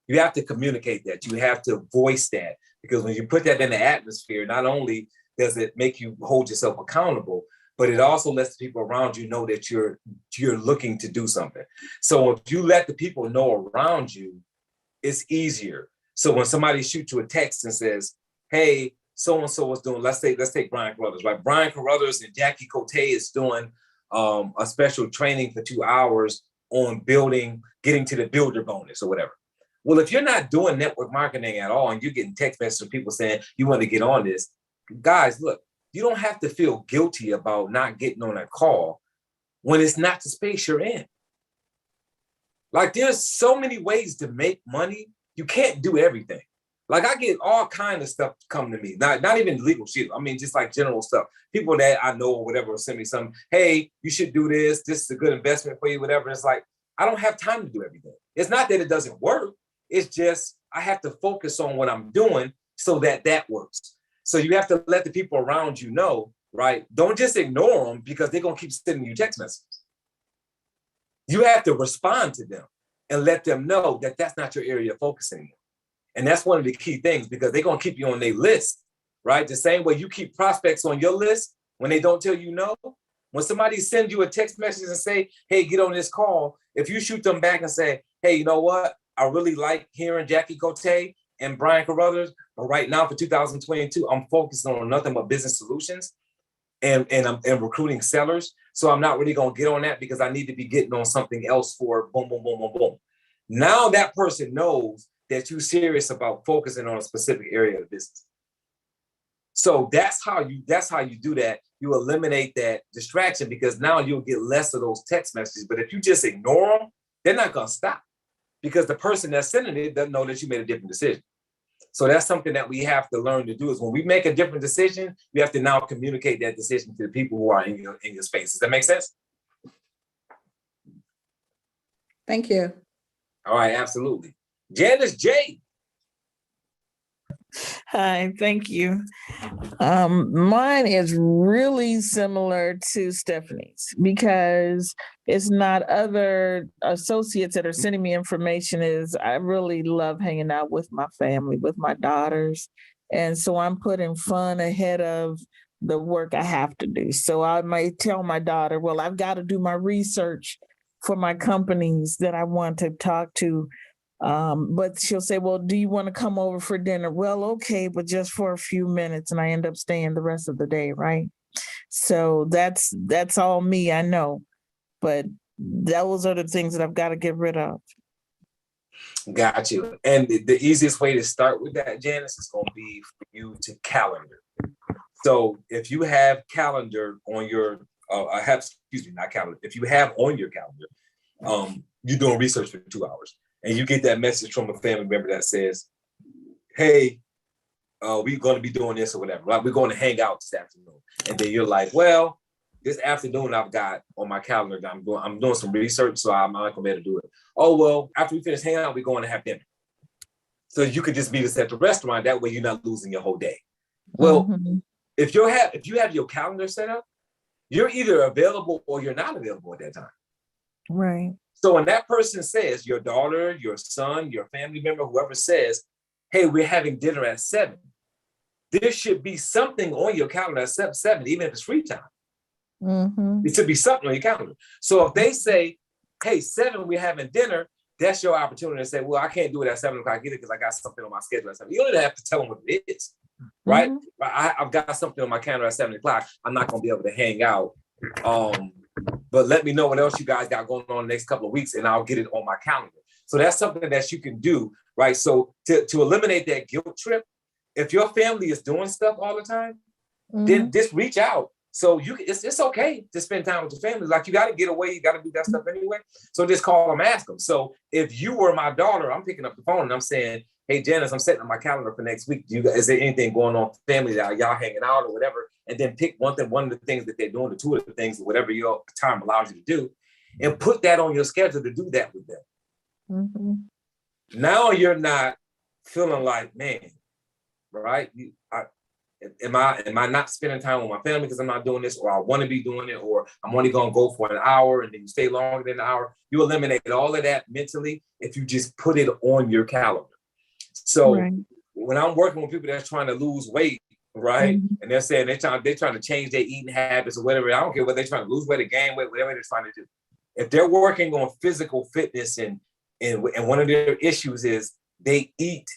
You have to communicate that. You have to voice that, because when you put that in the atmosphere, not only does it make you hold yourself accountable, but it also lets the people around you know that you're looking to do something. So if you let the people know around you, it's easier. So when somebody shoots you a text and says, hey, so-and-so is doing, let's take Brian Carruthers, right? Brian Carruthers and Jackie Cote is doing a special training for 2 hours on getting to the builder bonus or whatever. Well, if you're not doing network marketing at all and you're getting text messages from people saying you want to get on this, guys, look, you don't have to feel guilty about not getting on a call when it's not the space you're in. Like, there's so many ways to make money. You can't do everything. Like, I get all kinds of stuff come to me, not even legal shit. I mean, just like general stuff. People that I know or whatever will send me something. Hey, you should do this. This is a good investment for you, whatever. It's like, I don't have time to do everything. It's not that it doesn't work. It's just I have to focus on what I'm doing so that works. So you have to let the people around you know, right? Don't just ignore them because they're going to keep sending you text messages. You have to respond to them and let them know that that's not your area of focus anymore. And that's one of the key things, because they're going to keep you on their list, right? The same way you keep prospects on your list when they don't tell you no. When somebody sends you a text message and say, hey, get on this call, if you shoot them back and say, hey, you know what? I really like hearing Jackie Cote and Brian Carruthers, but right now for 2022, I'm focusing on nothing but business solutions and I'm recruiting sellers. So I'm not really going to get on that because I need to be getting on something else for boom, boom, boom, boom, boom. Now that person knows that you're serious about focusing on a specific area of the business. So that's how you do that. You eliminate that distraction because now you'll get less of those text messages. But if you just ignore them, they're not gonna stop because the person that's sending it doesn't know that you made a different decision. So that's something that we have to learn to do is when we make a different decision, we have to now communicate that decision to the people who are in your space. Does that make sense? Thank you. All right, absolutely. Janice J. Hi, thank you. Mine is really similar to Stephanie's because it's not other associates that are sending me information. Is I really love hanging out with my family, with my daughters. And so I'm putting fun ahead of the work I have to do. So I might tell my daughter, well, I've got to do my research for my companies that I want to talk to. But she'll say, well, do you want to come over for dinner? Well, okay, but just for a few minutes. And I end up staying the rest of the day, right? So that's all me, I know. But those are the things that I've got to get rid of. Got you. And the easiest way to start with that, Janice, is going to be for you to calendar. So if you have calendar on your, not calendar, if you have on your calendar, you're doing research for 2 hours. And you get that message from a family member that says, hey, we're going to be doing this or whatever, right? We're going to hang out this afternoon. And then you're like, well, this afternoon I've got on my calendar, I'm doing some research, so I'm not going to be able to do it. Oh, well, after we finish hanging out, we're going to have dinner. So you could just meet us at the restaurant. That way you're not losing your whole day. Well, if you have your calendar set up, you're either available or you're not available at that time. Right. So when that person says, your daughter, your son, your family member, whoever says, hey, we're having dinner at 7, there should be something on your calendar at 7, even if it's free time. It should be something on your calendar. So if they say, hey, 7, we're having dinner, that's your opportunity to say, well, I can't do it at 7 o'clock either because I got something on my schedule at 7. You don't even have to tell them what it is, right? I've got something on my calendar at 7 o'clock. I'm not going to be able to hang out. But let me know what else you guys got going on the next couple of weeks and I'll get it on my calendar. So that's something that you can do, right? So to eliminate that guilt trip, if your family is doing stuff all the time, then just reach out. So it's okay to spend time with your family. Like you got to get away, you got to do that stuff anyway. So just call them, ask them. So if you were my daughter, I'm picking up the phone and I'm saying, hey, Janice, I'm setting up my calendar for next week. Is there anything going on with family that y'all hanging out or whatever? And then pick one of the things that they're doing, the 2 of the things, whatever your time allows you to do, and put that on your schedule to do that with them. Now you're not feeling like, man, right? Am I not spending time with my family because I'm not doing this, or I want to be doing it, or I'm only going to go for an hour and then you stay longer than an hour? You eliminate all of that mentally if you just put it on your calendar. So when I'm working with people that's trying to lose weight, right, and they're saying they're trying to change their eating habits or whatever, I don't care whether they're trying to lose weight or gain weight, whatever they're trying to do. If they're working on physical fitness and one of their issues is they eat.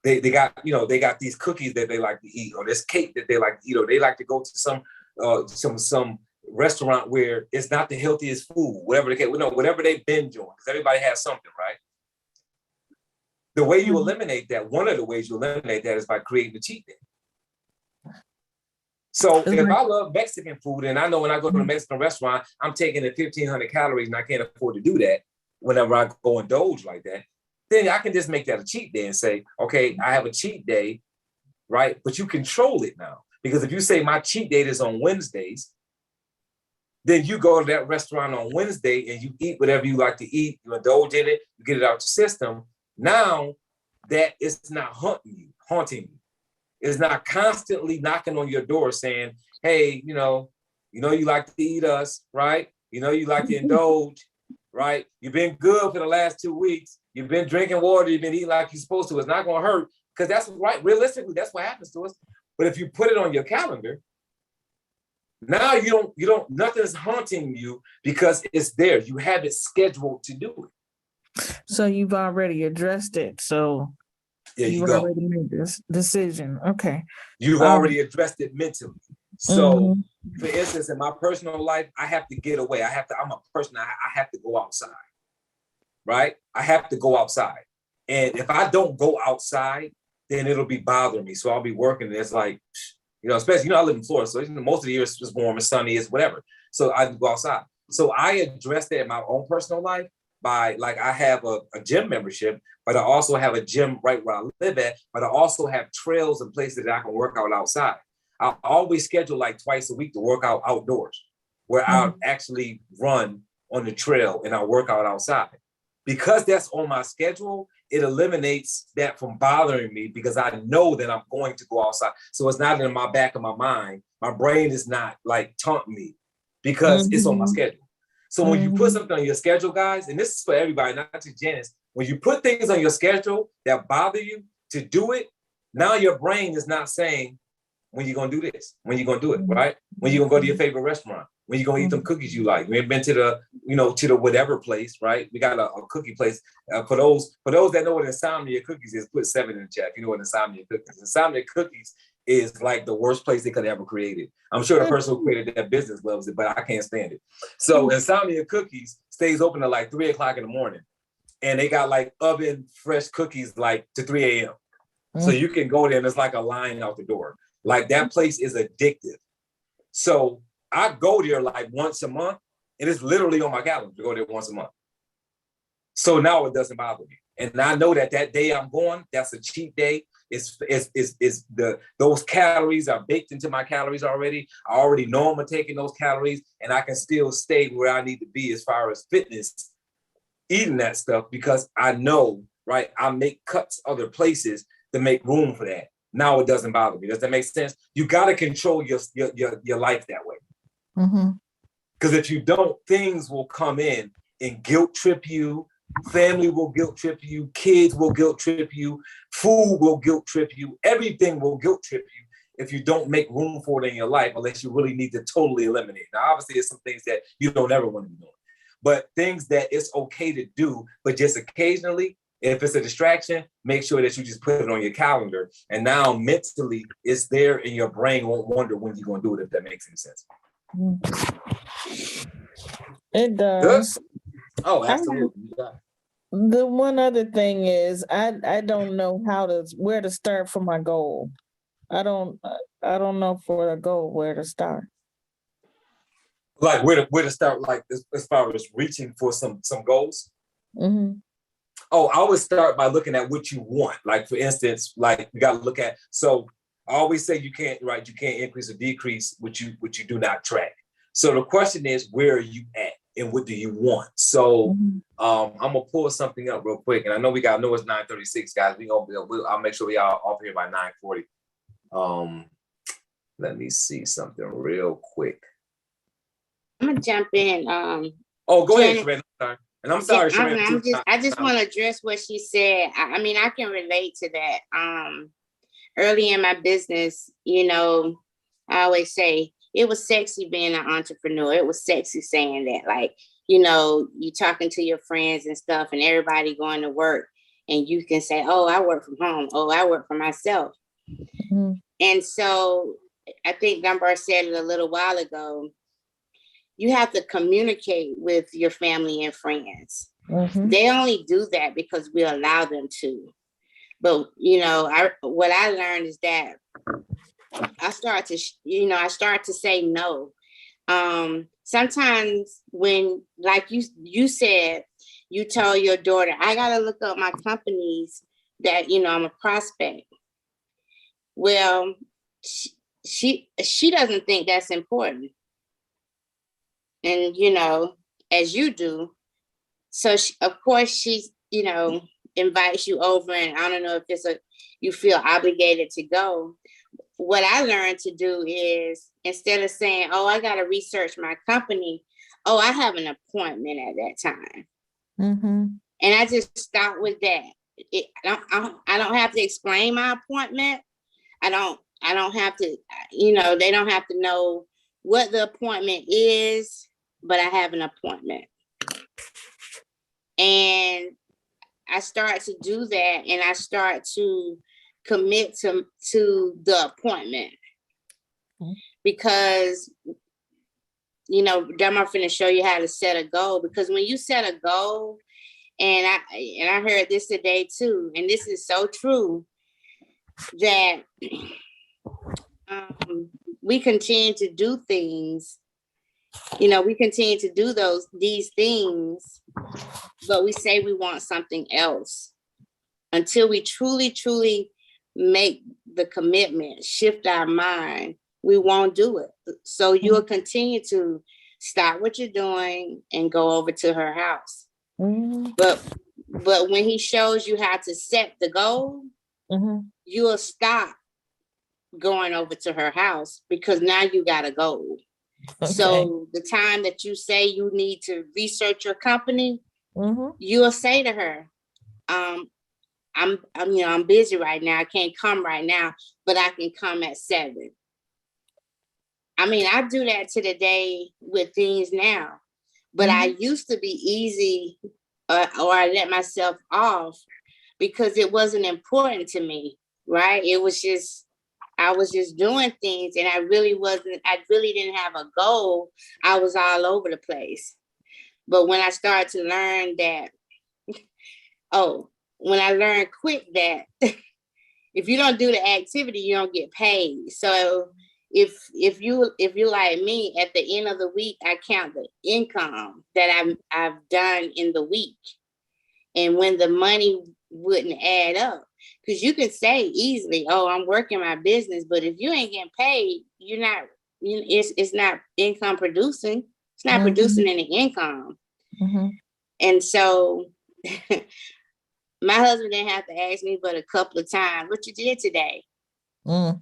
They got these cookies that they like to eat, or this cake that they like to eat, or they like to go to some restaurant where it's not the healthiest food, whatever whatever they've been doing, because everybody has something, right? The way you eliminate that, one of the ways you eliminate that is by creating a cheat day. So if I love Mexican food and I know when I go to a Mexican restaurant, I'm taking in 1,500 calories and I can't afford to do that whenever I go indulge like that, then I can just make that a cheat day and say, okay, I have a cheat day, right? But you control it now. Because if you say my cheat date is on Wednesdays, then you go to that restaurant on Wednesday and you eat whatever you like to eat, you indulge in it, you get it out your system. Now that it's not haunting you. It's not constantly knocking on your door saying, hey, you like to eat us, right? You like to indulge, right? You've been good for the last 2 weeks. You've been drinking water. You've been eating like you're supposed to. It's not going to hurt because that's right. Realistically, that's what happens to us. But if you put it on your calendar, now you don't, nothing's haunting you because it's there. You have it scheduled to do it. So you've already addressed it. So you've already made this decision. Okay. You've already addressed it mentally. So for instance, in my personal life, I have to get away. I'm a person, I have to go outside, right? I have to go outside. And if I don't go outside, then it'll be bothering me. So I'll be working and it's like, You know, especially, you know, I live in Florida, so most of the year it's just warm and sunny, it's whatever. So I go outside. So I address that in my own personal life by, like, I have a gym membership, but I also have a gym right where I live at, but I also have trails and places that I can work out outside. I always schedule like twice a week to work out outdoors, where I'll actually run on the trail and I'll work out outside. Because that's on my schedule, it eliminates that from bothering me because I know that I'm going to go outside. So it's not in my back of my mind. My brain is not like taunting me because it's on my schedule. So when you put something on your schedule, guys, and this is for everybody, not just Janice, when you put things on your schedule that bother you to do it, now your brain is not saying, when you gonna do this, when you gonna do it, right? When you gonna go to your favorite restaurant, when you gonna eat them cookies you like. We've been to the, you know, to the whatever place, right? We got a cookie place. For those that know what insomnia cookies is, put 7 in the chat. If you know what insomnia cookies. Insomnia cookies is like the worst place they could ever created. I'm sure the person who created that business loves it, but I can't stand it. So insomnia cookies stays open at like 3 o'clock in the morning. And they got like oven fresh cookies like to 3 a.m. So you can go there and it's like a line out the door. Like that place is addictive. So I go there like once a month and it's literally on my calendar to go there once a month. So now it doesn't bother me. And I know that day I'm going, that's a cheat day. Those calories are baked into my calories already. I already know I'm taking those calories and I can still stay where I need to be as far as fitness, eating that stuff because I know, right? I make cuts other places to make room for that. Now it doesn't bother me. Does that make sense? You got to control your life that way. Because if you don't, things will come in and guilt trip you. Family will guilt trip you. Kids will guilt trip you. Food will guilt trip you. Everything will guilt trip you if you don't make room for it in your life, unless you really need to totally eliminate. Now, obviously, there's some things that you don't ever want to be doing, but things that it's okay to do, but just occasionally. If it's a distraction, make sure that you just put it on your calendar. And now mentally, it's there and your brain won't wonder when you're going to do it, if that makes any sense. It does. Good? Oh, absolutely. The one other thing is I don't know where to start for my goal. I don't know for a goal where to start. Like where to start, like as far as reaching for some goals? Oh, I always start by looking at what you want. Like, for instance, like we got to look at, so I always say you can't increase or decrease what you do not track. So the question is, where are you at and what do you want? So I'm gonna pull something up real quick. And I know it's 9:36, guys. I'll make sure we are off here by 9:40. Let me see something real quick. I'm gonna jump in. Oh, go ahead, Shereen. Sorry. And I'm sorry, Shereen. I just want to address what she said. I mean, I can relate to that. Early in my business, you know, I always say it was sexy being an entrepreneur. It was sexy saying that, like, you know, you talking to your friends and stuff and everybody going to work and you can say, oh, I work from home. Oh, I work for myself. And so I think Dunbar said it a little while ago. You have to communicate with your family and friends. They only do that because we allow them to. But, you know, what I learned is that I start to say no. Sometimes when, like you said, you told your daughter, I got to look up my companies that, you know, I'm a prospect. Well, she doesn't think that's important. And, you know, as you do. So, of course, she, you know, invites you over. And I don't know if you feel obligated to go. What I learned to do is, instead of saying, oh, I got to research my company. Oh, I have an appointment at that time. And I just start with that. I don't have to explain my appointment. I don't have to, you know, they don't have to know what the appointment is, but I have an appointment. And I start to do that and I start to commit to the appointment. Because, you know, Demar finna show you how to set a goal, because when you set a goal, and I heard this today too, and this is so true, that we continue to do things, we continue to do these things, but we say we want something else until we truly make the commitment, shift our mind, we won't do it. So you'll continue to stop what you're doing and go over to her house. But when he shows you how to set the goal, you'll stop going over to her house because now you got a goal. Okay. So the time that you say you need to research your company, you'll say to her, I'm busy right now. I can't come right now, but I can come at 7. I mean, I do that to the day with things now, but I used to be easy or I let myself off because it wasn't important to me, right? It was just, I was just doing things and I really didn't have a goal. I was all over the place. But when I started to learn that, when I learned quick that if you don't do the activity, you don't get paid. So if you like me, at the end of the week, I count the income that I've done in the week. And when the money wouldn't add up, because you can say easily, I'm working my business, but if you ain't getting paid, you're not, it's not income producing. It's not producing any income. And so my husband didn't have to ask me but a couple of times, what you did today? And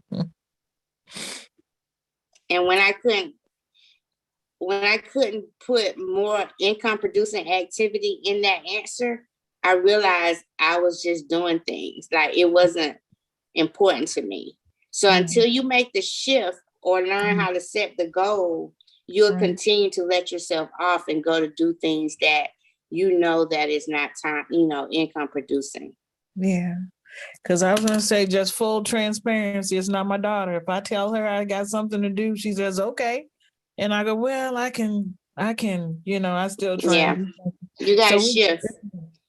when I couldn't put more income producing activity in that answer, I realized I was just doing things like it wasn't important to me. So until you make the shift or learn how to set the goal, you'll continue to let yourself off and go to do things that that is not time, income producing. Yeah. Because I was going to say, just full transparency, it's not my daughter. If I tell her I got something to do, she says, okay. And I go, well, I can, I still try. Yeah. You got to shift.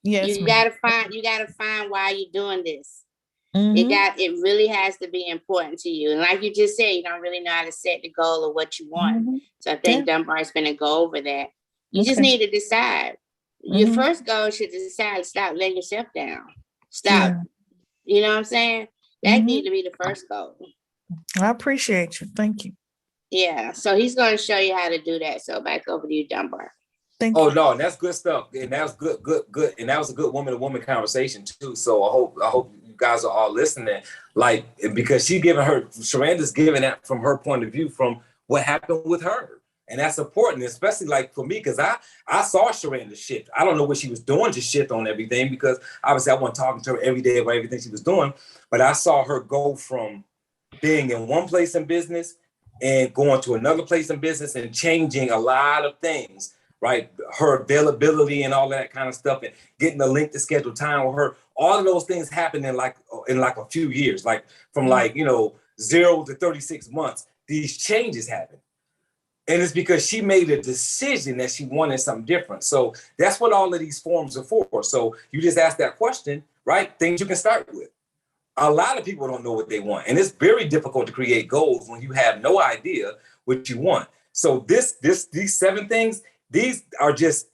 Yes. You got to find why you're doing this. It really has to be important to you. And like you just said, you don't really know how to set the goal of what you want. So I think Dunbar's going to go over that. You just need to decide. Your first goal should decide to stop letting yourself down. Stop. Yeah. You know what I'm saying? That needs to be the first goal. I appreciate you. Thank you. Yeah. So he's going to show you how to do that. So back over to you, Dunbar. Thank you. No, that's good stuff. And that was good. And that was a good woman-to-woman conversation too. So I hope you guys are all listening. Like, because Sharonda's giving that from her point of view, from what happened with her. And that's important, especially like for me, because I saw Sharanda shift. I don't know what she was doing to shift on everything, because obviously I wasn't talking to her every day about everything she was doing, but I saw her go from being in one place in business and going to another place in business and changing a lot of things, right? Her availability and all that kind of stuff, and getting the link to schedule time with her. All of those things happened in like a few years, like from 0 to 36 months, these changes happen. And it's because she made a decision that she wanted something different. So that's what all of these forms are for. So you just ask that question, right? Things you can start with. A lot of people don't know what they want. And it's very difficult to create goals when you have no idea what you want. So these 7 things, these are just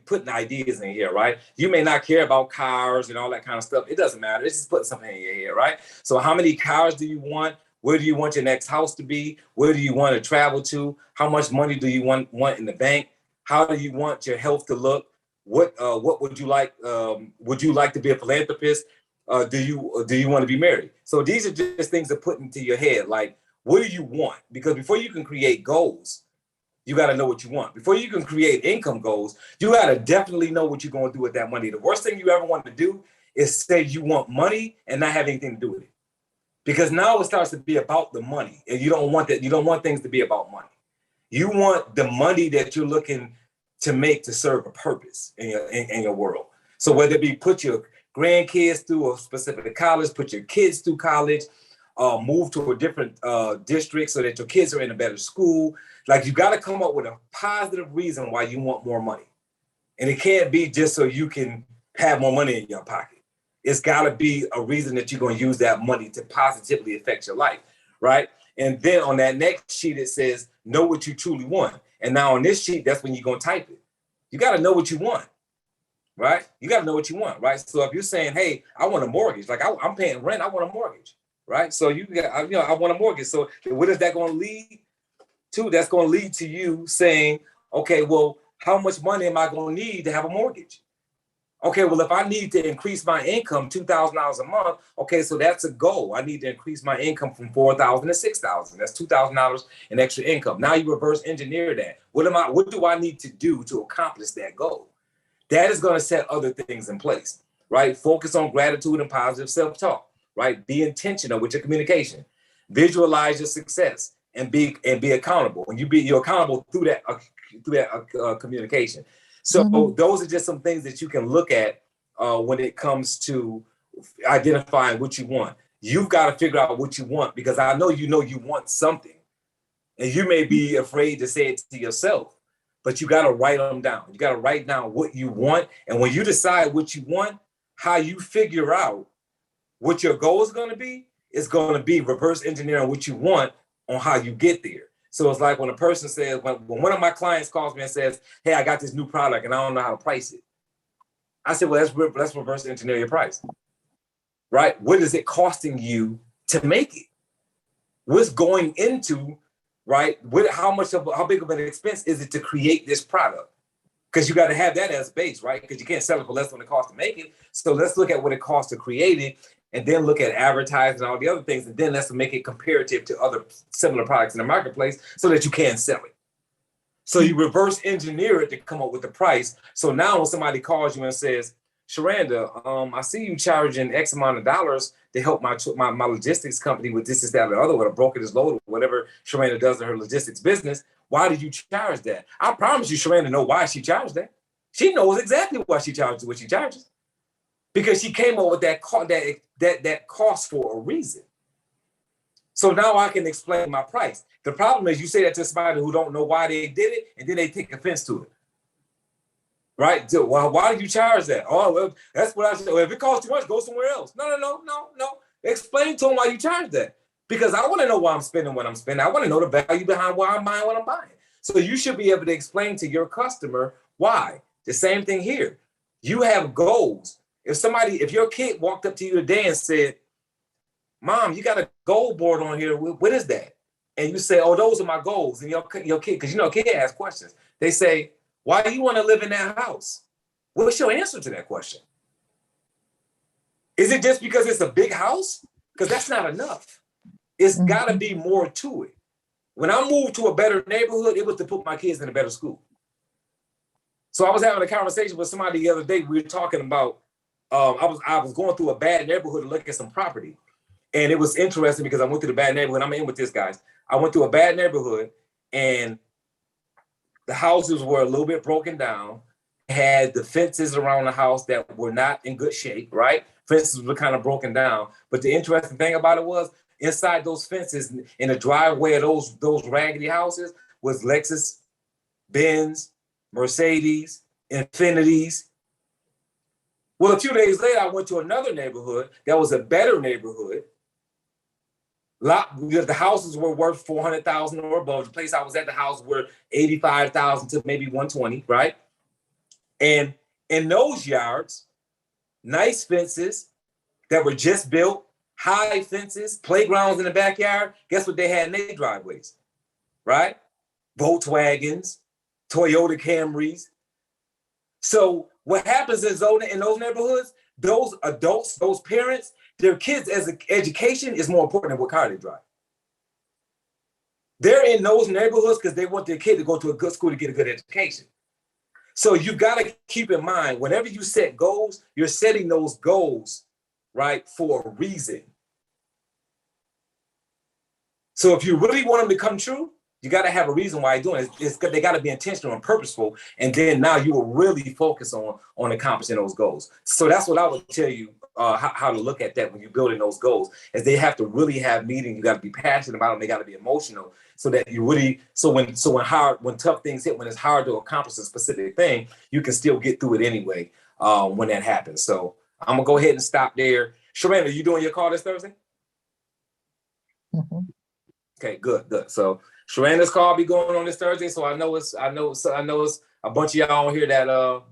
putting ideas in here, right? You may not care about cars and all that kind of stuff. It doesn't matter. It's just putting something in your head, right? So how many cars do you want? Where do you want your next house to be? Where do you want to travel to? How much money do you want in the bank? How do you want your health to look? What would you like? Would you like to be a philanthropist? Do you want to be married? So these are just things to put into your head. Like, what do you want? Because before you can create goals, you got to know what you want. Before you can create income goals, you got to definitely know what you're going to do with that money. The worst thing you ever want to do is say you want money and not have anything to do with it. Because now it starts to be about the money, and you don't want that. You don't want things to be about money. You want the money that you're looking to make to serve a purpose in your world. So whether it be put your grandkids through a specific college, put your kids through college, move to a different district so that your kids are in a better school. Like, you got to come up with a positive reason why you want more money. And it can't be just so you can have more money in your pocket. It's got to be a reason that you're going to use that money to positively affect your life, right? And then on that next sheet, it says, know what you truly want. And now on this sheet, that's when you're going to type it. You got to know what you want, right? You got to know what you want, right? So if you're saying, hey, I want a mortgage, like I'm paying rent, I want a mortgage, right? So you got, you know, I want a mortgage. So what is that going to lead to? That's going to lead to you saying, okay, well, how much money am I going to need to have a mortgage? Okay, well, if I need to increase my income $2,000 a month, okay, so that's a goal. I need to increase my income from $4,000 to $6,000. That's $2,000 in extra income. Now you reverse engineer that. What do I need to do to accomplish that goal? That is going to set other things in place, right? Focus on gratitude and positive self-talk, right? Be intentional with your communication. Visualize your success and be accountable. And you're accountable through that communication. So those are just some things that you can look at when it comes to identifying what you want. You've got to figure out what you want, because I know you want something, and you may be afraid to say it to yourself, but you got to write them down. You got to write down what you want. And when you decide what you want, how you figure out what your goal is going to be reverse engineering what you want on how you get there. So it's like when a person says, when one of my clients calls me and says, hey, I got this new product and I don't know how to price it. I said, well, let's reverse engineer your price, right? What is it costing you to make it? What's going into, right? How big of an expense is it to create this product? Because you got to have that as base, right? Because you can't sell it for less than it costs to make it. So let's look at what it costs to create it, and then look at advertising and all the other things, and then let's make it comparative to other similar products in the marketplace so that you can sell it. So you reverse engineer it to come up with the price. So now when somebody calls you and says, Sharanda, I see you charging X amount of dollars to help my logistics company with this, that, or the other, with a broker this load, or whatever Sharanda does in her logistics business. Why did you charge that? I promise you, Sharanda know why she charged that. She knows exactly why she charges what she charges, because she came up with that cost for a reason. So now I can explain my price. The problem is you say that to somebody who don't know why they did it, and then they take offense to it. Right? So, well, why did you charge that? Oh, well, that's what I said. Well, if it costs too much, go somewhere else. No. Explain to them why you charge that. Because I want to know why I'm spending what I'm spending. I want to know the value behind why I'm buying what I'm buying. So you should be able to explain to your customer why. The same thing here. You have goals. If your kid walked up to you today and said, Mom, you got a goal board on here. What is that? And you say, oh, those are my goals. And your kid, because you know, a kid asks questions. They say, why do you want to live in that house? What's your answer to that question? Is it just because it's a big house? Because that's not enough. It's got to be more to it. When I moved to a better neighborhood, it was to put my kids in a better school. So I was having a conversation with somebody the other day. We were talking about, I was going through a bad neighborhood to look at some property. And it was interesting because I went through the bad neighborhood. I'm in with this, guys. I went through a bad neighborhood, and the houses were a little bit broken down. Had the fences around the house that were not in good shape, right? Fences were kind of broken down. But the interesting thing about it was, inside those fences, in the driveway of those raggedy houses, was Lexus, Benz, Mercedes, Infinities. Well, a few days later, I went to another neighborhood that was a better neighborhood. The houses were worth $400,000 or above. The place I was at, the house were $85,000 to maybe $120,000, right? And in those yards, nice fences that were just built, high fences, playgrounds in the backyard. Guess what they had in their driveways, right? Volkswagens, Toyota Camrys. So what happens is, in those neighborhoods, those adults, those parents, their kids' education is more important than what car they drive. They're in those neighborhoods because they want their kid to go to a good school to get a good education. So you got to keep in mind, whenever you set goals, you're setting those goals, right, for a reason. So if you really want them to come true, you got to have a reason why you're doing it. They got to be intentional and purposeful. And then now you will really focus on accomplishing those goals. So that's what I would tell you, how to look at that when you're building those goals, is they have to really have meaning. You got to be passionate about them. They got to be emotional, so that you really, when tough things hit, when it's hard to accomplish a specific thing, you can still get through it anyway when that happens. So I'm gonna go ahead and stop there. Sharanda, are you doing your call this Thursday? Okay, good. So Sharanda's call be going on this Thursday. So I know it's a bunch of y'all on here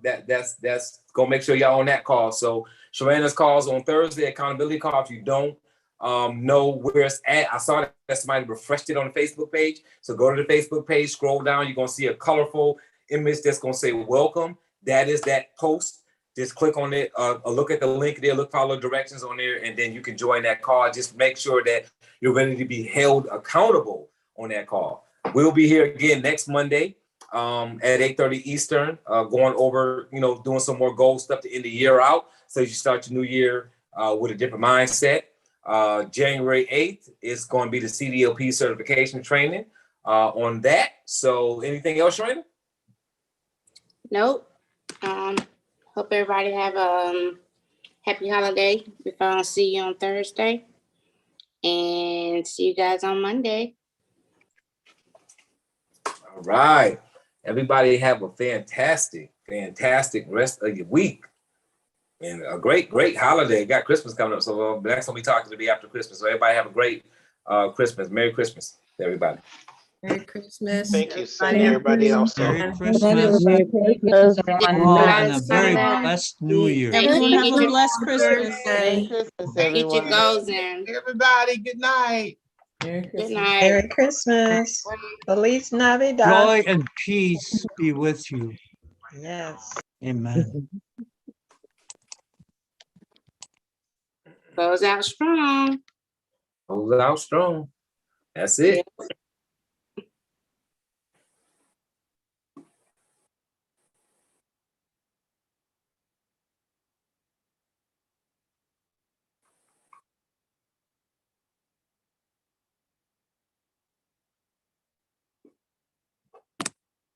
that's gonna make sure y'all on that call. So Sharanda's calls on Thursday, accountability call. If you don't know where it's at, I saw that somebody refreshed it on the Facebook page. So go to the Facebook page, scroll down, you're gonna see a colorful image that's gonna say welcome. That is that post. Just click on it, look at the link there, follow directions on there, and then you can join that call. Just make sure that you're ready to be held accountable on that call. We'll be here again next Monday at 8:30 Eastern, going over, doing some more goal stuff to end the year out. So you start your new year with a different mindset. January 8th is going to be the CDLP certification training on that. So anything else, Sharina? Nope. Hope everybody have a happy holiday. If I don't see you on Thursday, and see you guys on Monday. All right. Everybody have a fantastic rest of your week. And a great holiday. Got Christmas coming up. So next time we talk to be after Christmas. So everybody have a great Christmas. Merry Christmas to everybody. Merry Christmas. Thank you, same to everybody also. Merry Christmas. Merry Christmas. All, and a very Bye. blessed new year. Everyone have a Get blessed your- Christmas. Merry Christmas, Get your everyone. goals in. Everybody, good night. Good night. Merry Christmas. Feliz Navidad. Joy and peace be with you. Yes. Amen. Close out strong. Hold it out strong. That's it.